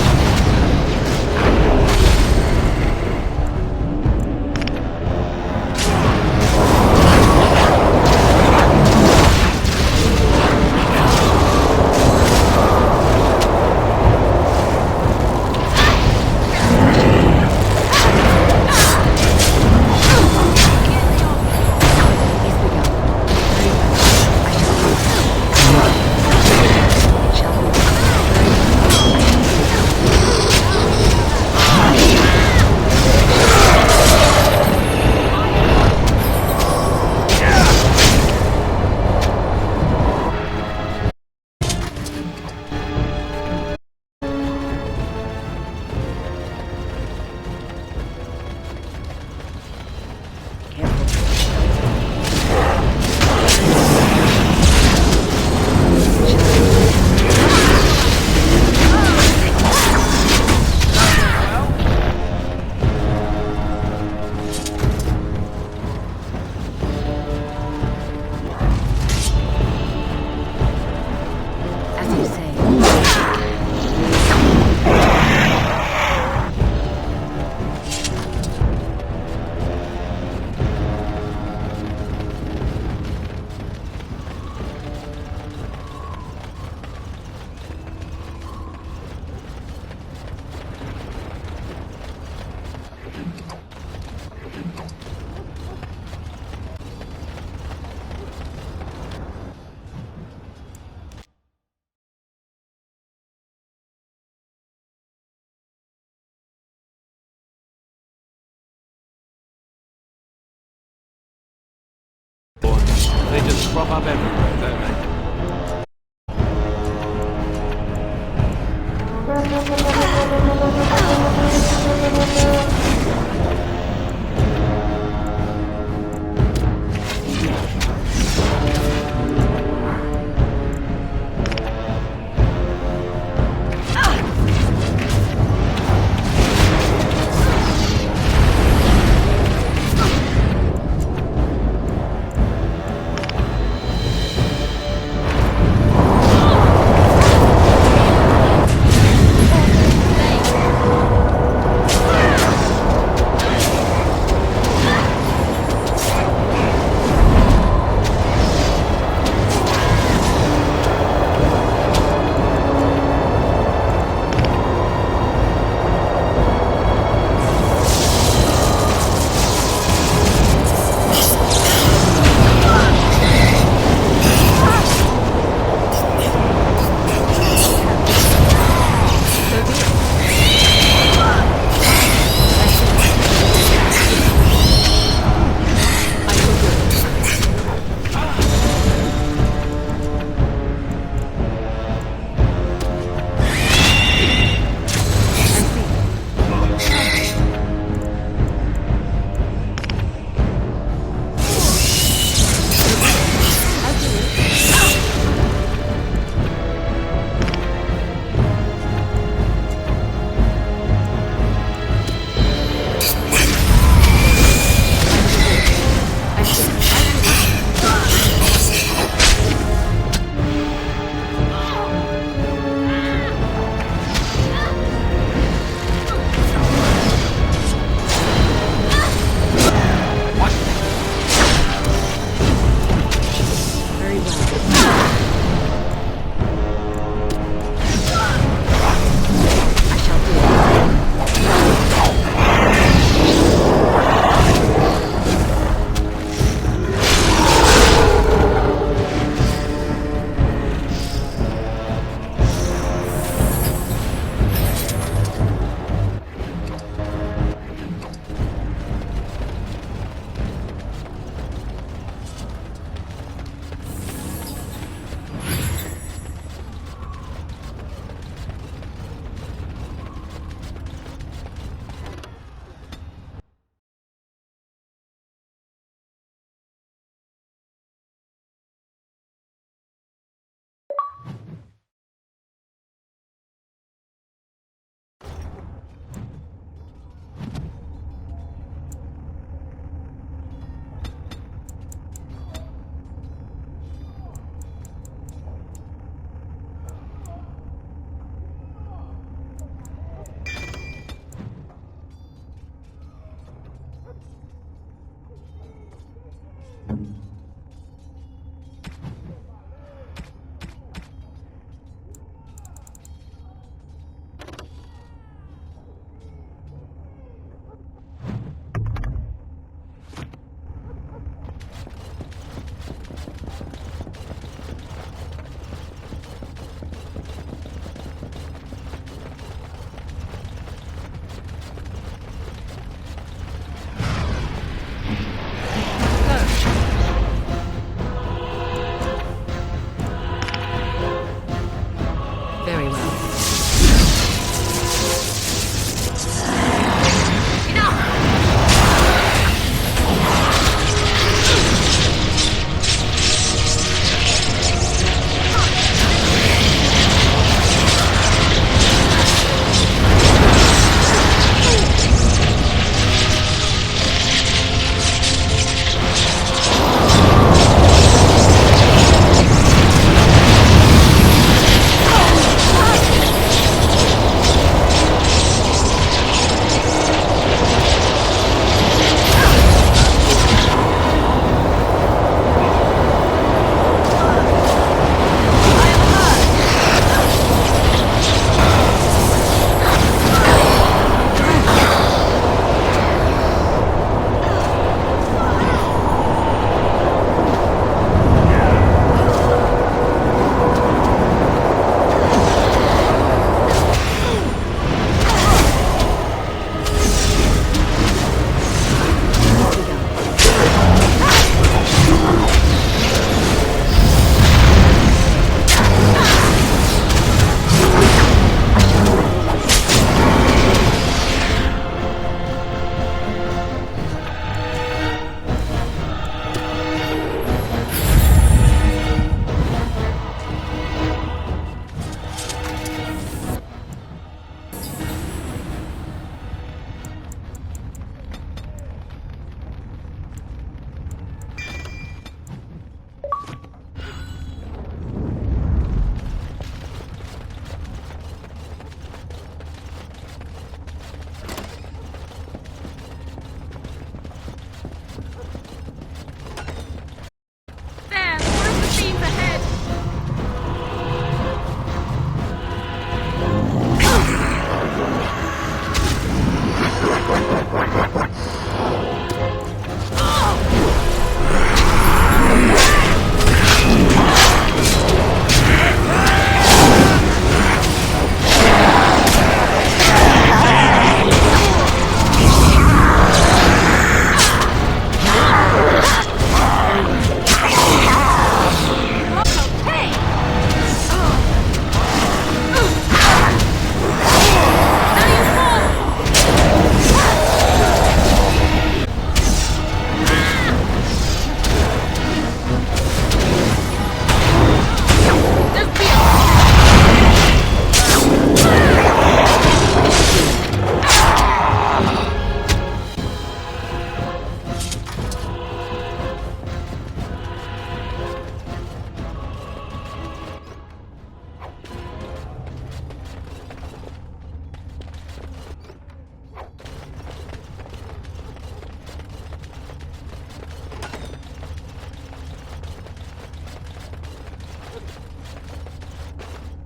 They just crop up everywhere, don't they? Very well.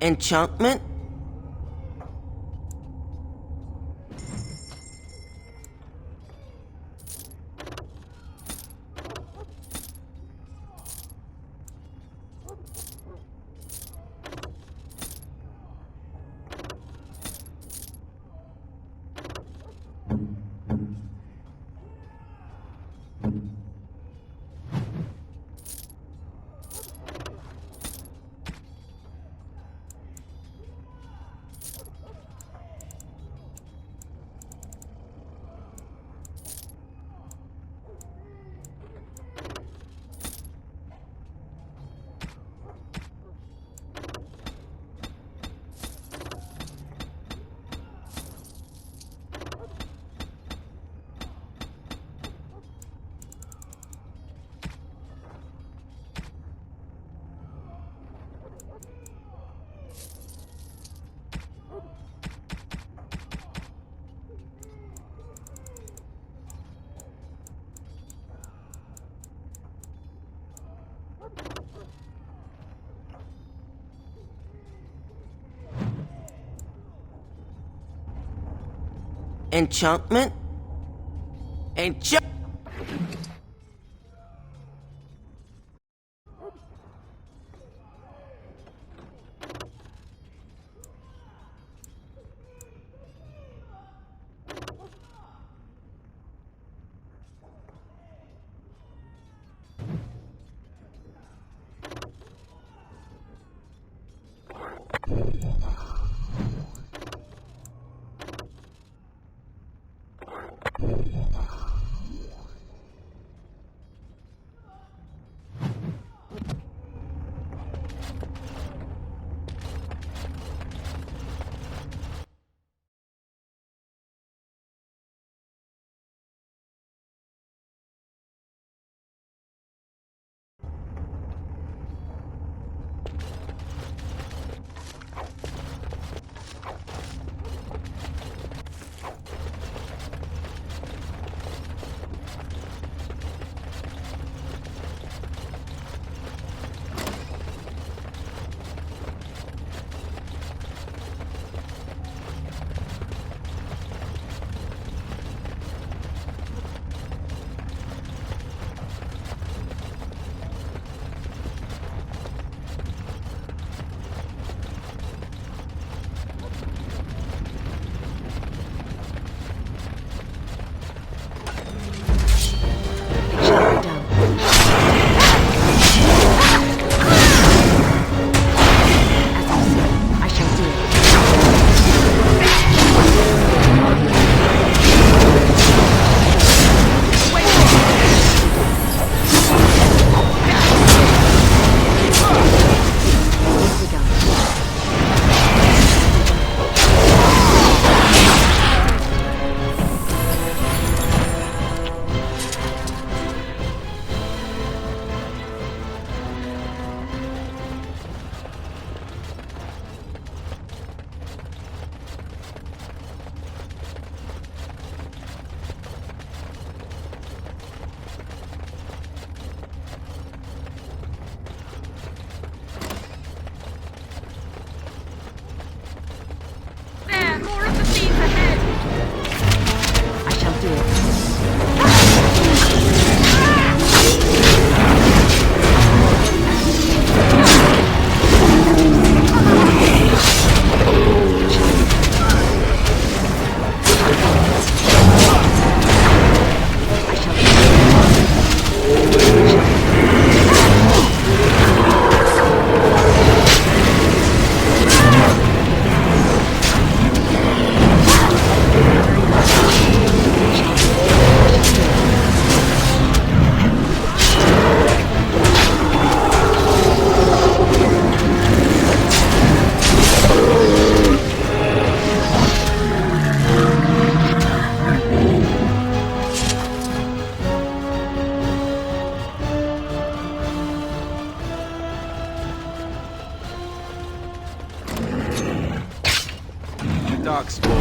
Enchantment? Enchantment? Darkspawn.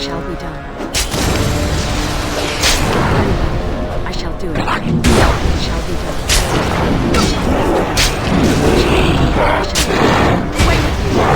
shall be done. I shall do it. It shall be done. Away with you!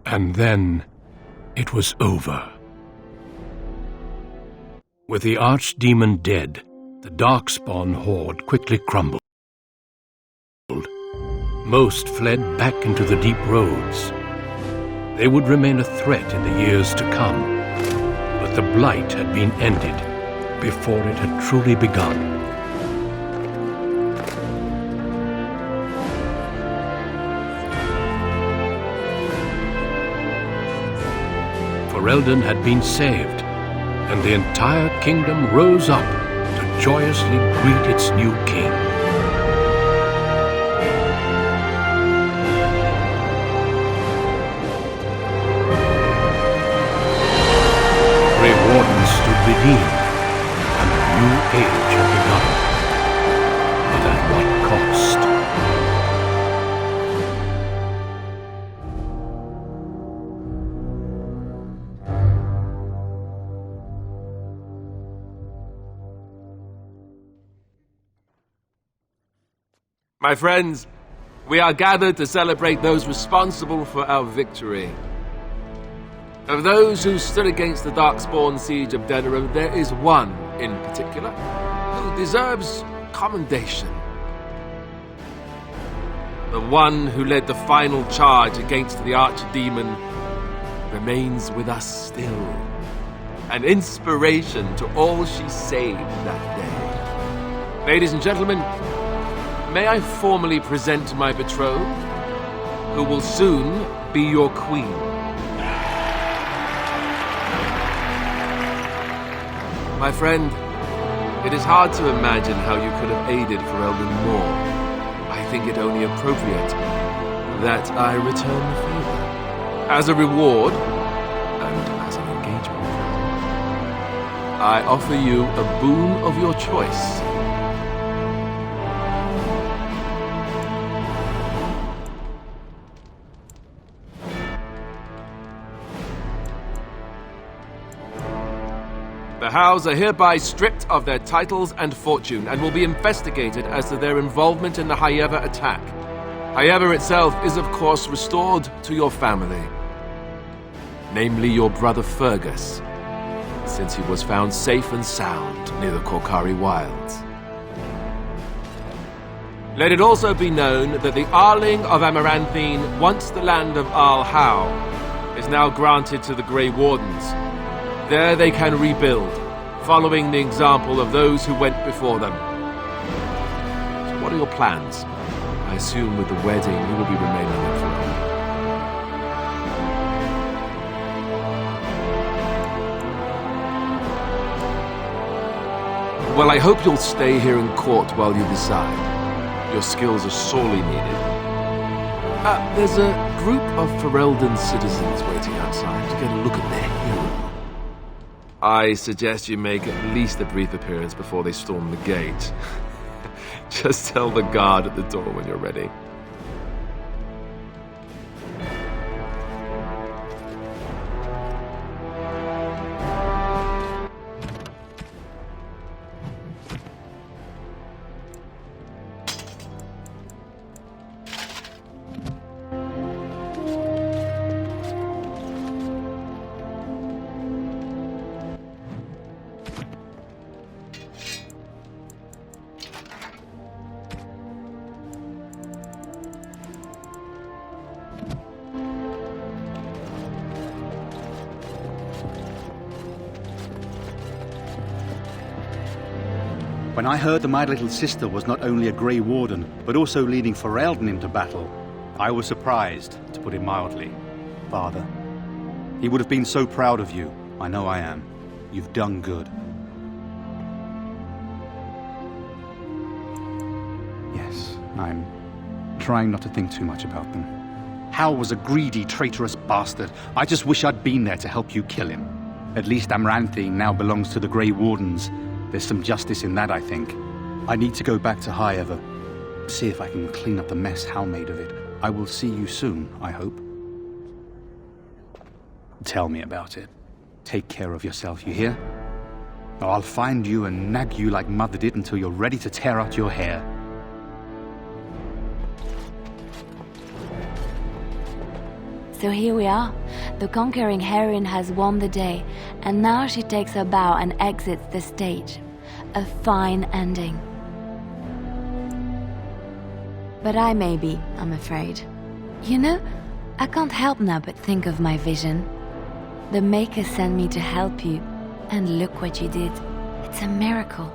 And then it was over. With the archdemon dead, the Darkspawn horde quickly crumbled. Most fled back into the deep roads. They would remain a threat in the years to come, but the blight had been ended before it had truly begun. Ferelden had been saved, and the entire kingdom rose up to joyously greet its new king. Grey Warden stood redeemed, and a new age had begun. But at what cost? My friends, we are gathered to celebrate those responsible for our victory. Of those who stood against the Darkspawn siege of Denerim, there is one in particular who deserves commendation. The one who led the final charge against the archdemon remains with us still. an inspiration to all she saved that day. Ladies and gentlemen, may I formally present my betrothed, who will soon be your queen. My friend, it is hard to imagine how you could have aided Ferelden more. I think it only appropriate that I return the favor. As a reward, and as an engagement present, I offer you a boon of your choice. The Hows are hereby stripped of their titles and fortune and will be investigated as to their involvement in the Haeva attack. Haeva itself is of course restored to your family, namely your brother Fergus, since he was found safe and sound near the Korkari Wilds. Let it also be known that the Arling of Amaranthine, once the land of Arl Howe, is now granted to the Grey Wardens. There they can rebuild, following the example of those who went before them. So what are your plans? I assume with the wedding you will be remaining in Ferelden. Well, I hope you'll stay here in court while you decide. Your skills are sorely needed. There's a group of Ferelden citizens waiting outside to get a look at their hero. I suggest you make at least a brief appearance before they storm the gate. Just tell the guard at the door when you're ready. When I heard that my little sister was not only a Grey Warden, but also leading Ferelden into battle, I was surprised, to put it mildly. Father, he would have been so proud of you. I know I am. You've done good. Yes, I'm trying not to think too much about them. Hal was a greedy, traitorous bastard. I just wish I'd been there to help you kill him. At least Amaranthine now belongs to the Grey Wardens. There's some justice in that, I think. I need to go back to Haeva, see if I can clean up the mess Hal made of it. I will see you soon, I hope. Tell me about it. Take care of yourself, you hear? Or I'll find you and nag you like Mother did until you're ready to tear out your hair. So here we are. The conquering heroine has won the day, and now she takes her bow and exits the stage. A fine ending. But I may be, I'm afraid. You know, I can't help now but think of my vision. The Maker sent me to help you, and look what you did. It's a miracle.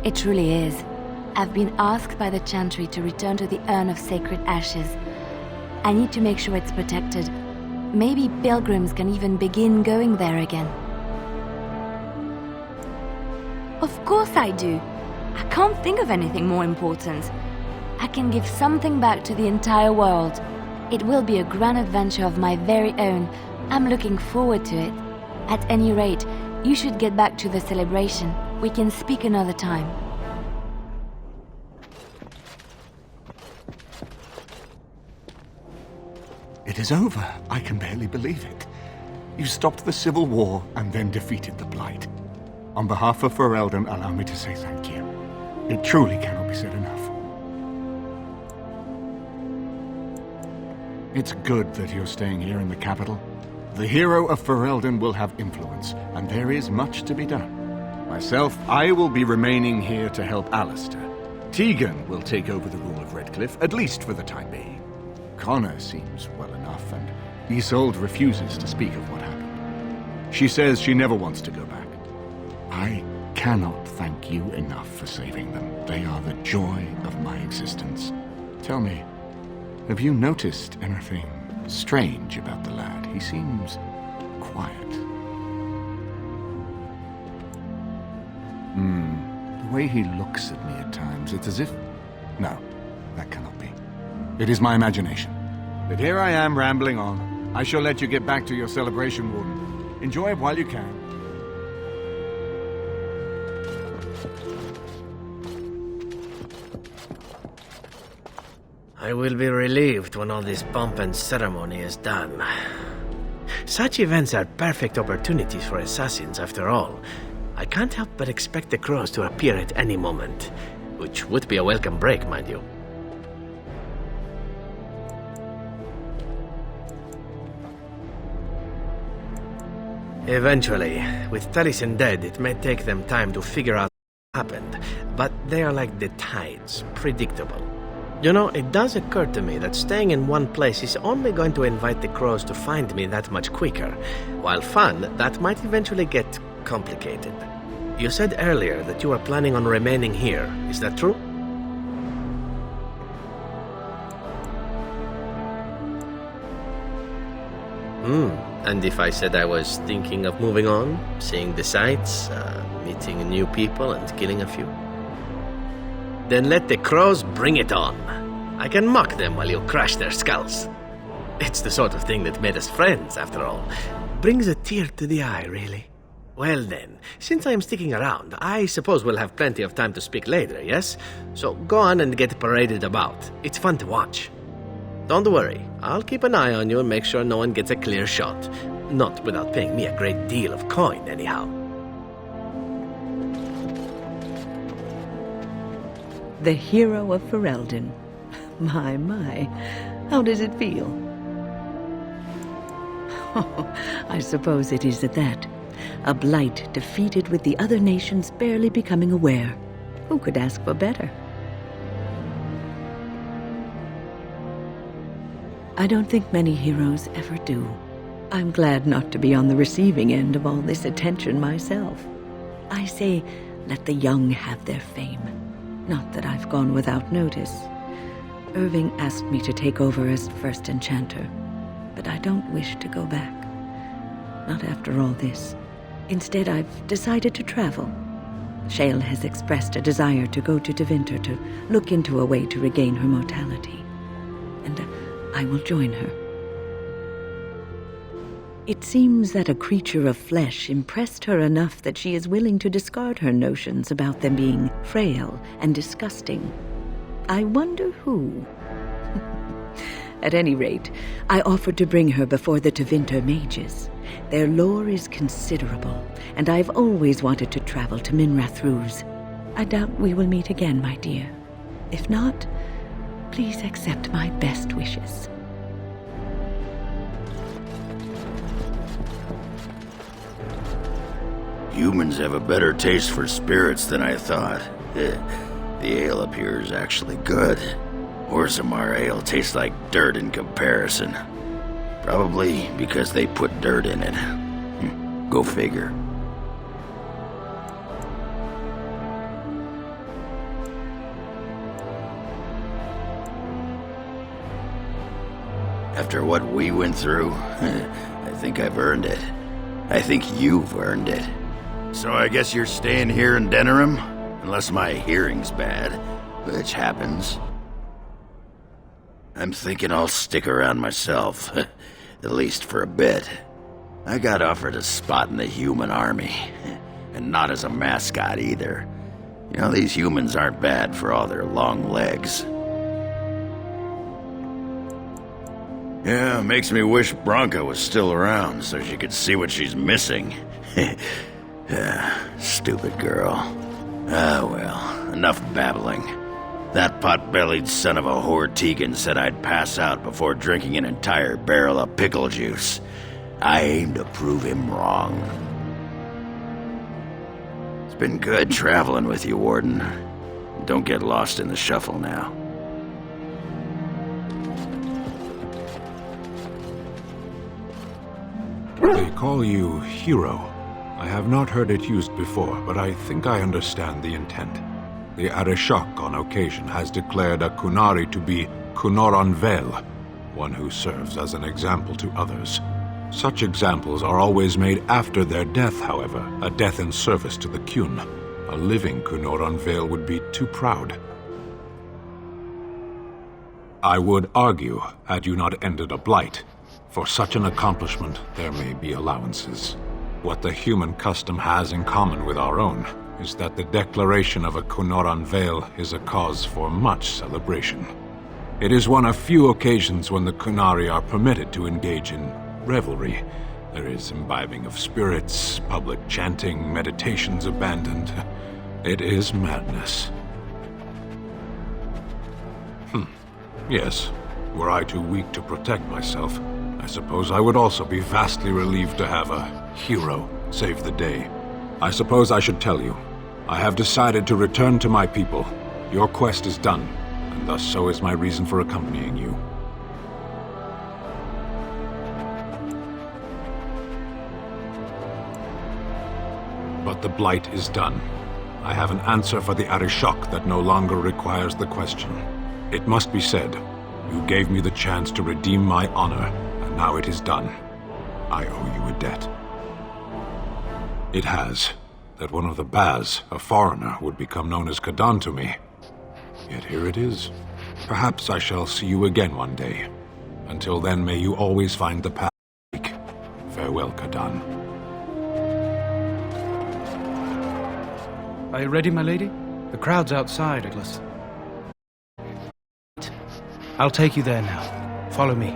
It truly is. I've been asked by the Chantry to return to the Urn of Sacred Ashes. I need to make sure it's protected. Maybe pilgrims can even begin going there again. Of course I do. I can't think of anything more important. I can give something back to the entire world. It will be a grand adventure of my very own. I'm looking forward to it. At any rate, you should get back to the celebration. We can speak another time. It is over. I can barely believe it. You stopped the Civil War and then defeated the Blight. On behalf of Ferelden, allow me to say thank you. It truly cannot be said enough. It's good that you're staying here in the capital. The hero of Ferelden will have influence, and there is much to be done. Myself, I will be remaining here to help Alistair. Tegan will take over the rule of Redcliffe, at least for the time being. Connor seems well enough, and Isolde refuses to speak of what happened. She says she never wants to go back. I cannot thank you enough for saving them. They are the joy of my existence. Tell me, have you noticed anything strange about the lad? He seems quiet. The way he looks at me at times, it's as if... No, that cannot be. It is my imagination. But here I am rambling on. I shall let you get back to your celebration, Warden. Enjoy it while you can. I will be relieved when all this pomp and ceremony is done. Such events are perfect opportunities for assassins, after all. I can't help but expect the crows to appear at any moment, which would be a welcome break, mind you. Eventually, with Taliesin dead, it may take them time to figure out what happened, but they are like the tides, predictable. You know, it does occur to me that staying in one place is only going to invite the crows to find me that much quicker. While fun, that might eventually get complicated. You said earlier that you were planning on remaining here. Is that true? And if I said I was thinking of moving on, seeing the sights, meeting new people and killing a few? Then let the crows bring it on. I can mock them while you crush their skulls. It's the sort of thing that made us friends, after all. Brings a tear to the eye, really. Well then, since I am sticking around, I suppose we'll have plenty of time to speak later, yes? So go on and get paraded about. It's fun to watch. Don't worry, I'll keep an eye on you and make sure no one gets a clear shot. Not without paying me a great deal of coin, anyhow. The hero of Ferelden. My, how does it feel? Oh, I suppose it is at that. A blight defeated with the other nations barely becoming aware. Who could ask for better? I don't think many heroes ever do. I'm glad not to be on the receiving end of all this attention myself. I say, let the young have their fame. Not that I've gone without notice. Irving asked me to take over as first enchanter, but I don't wish to go back. Not after all this. Instead, I've decided to travel. Shale has expressed a desire to go to Tevinter to look into a way to regain her mortality. And I will join her. It seems that a creature of flesh impressed her enough that she is willing to discard her notions about them being frail and disgusting. I wonder who. At any rate, I offered to bring her before the Tevinter mages. Their lore is considerable, and I've always wanted to travel to Minrath Ruse. I doubt we will meet again, my dear. If not, please accept my best wishes. Humans have a better taste for spirits than I thought. The ale up here is actually good. Orzammar ale tastes like dirt in comparison. Probably because they put dirt in it. Go figure. After what we went through, I think I've earned it. I think you've earned it. So I guess you're staying here in Denerim? Unless my hearing's bad, which happens. I'm thinking I'll stick around myself, at least for a bit. I got offered a spot in the human army, and not as a mascot either. You know, these humans aren't bad for all their long legs. Yeah, makes me wish Branka was still around so she could see what she's missing. Stupid girl. Ah, well, enough babbling. That pot-bellied son of a whore Tegan said I'd pass out before drinking an entire barrel of pickle juice. I aim to prove him wrong. It's been good traveling with you, Warden. Don't get lost in the shuffle now. They call you hero. I have not heard it used before, but I think I understand the intent. The Arishok on occasion has declared a Kunari to be Kunoran Vel, one who serves as an example to others. Such examples are always made after their death, however, a death in service to the Kyun. A living Kunoran Vel would be too proud. I would argue, had you not ended a blight, for such an accomplishment there may be allowances. What the human custom has in common with our own is that the declaration of a Kunoran Vel is a cause for much celebration. It is one of few occasions when the Kunari are permitted to engage in revelry. There is imbibing of spirits, public chanting, meditations abandoned. It is madness. Yes, were I too weak to protect myself, I suppose I would also be vastly relieved to have a hero save the day. I suppose I should tell you. I have decided to return to my people. Your quest is done, and thus so is my reason for accompanying you. But the blight is done. I have an answer for the Arishok that no longer requires the question. It must be said, you gave me the chance to redeem my honor, and now it is done. I owe you a debt. It has, that one of the Baz, a foreigner, would become known as Kadan to me. Yet here it is. Perhaps I shall see you again one day. Until then, may you always find the path to take. Farewell, Kadan. Are you ready, my lady? The crowd's outside, Iglis. I'll take you there now. Follow me.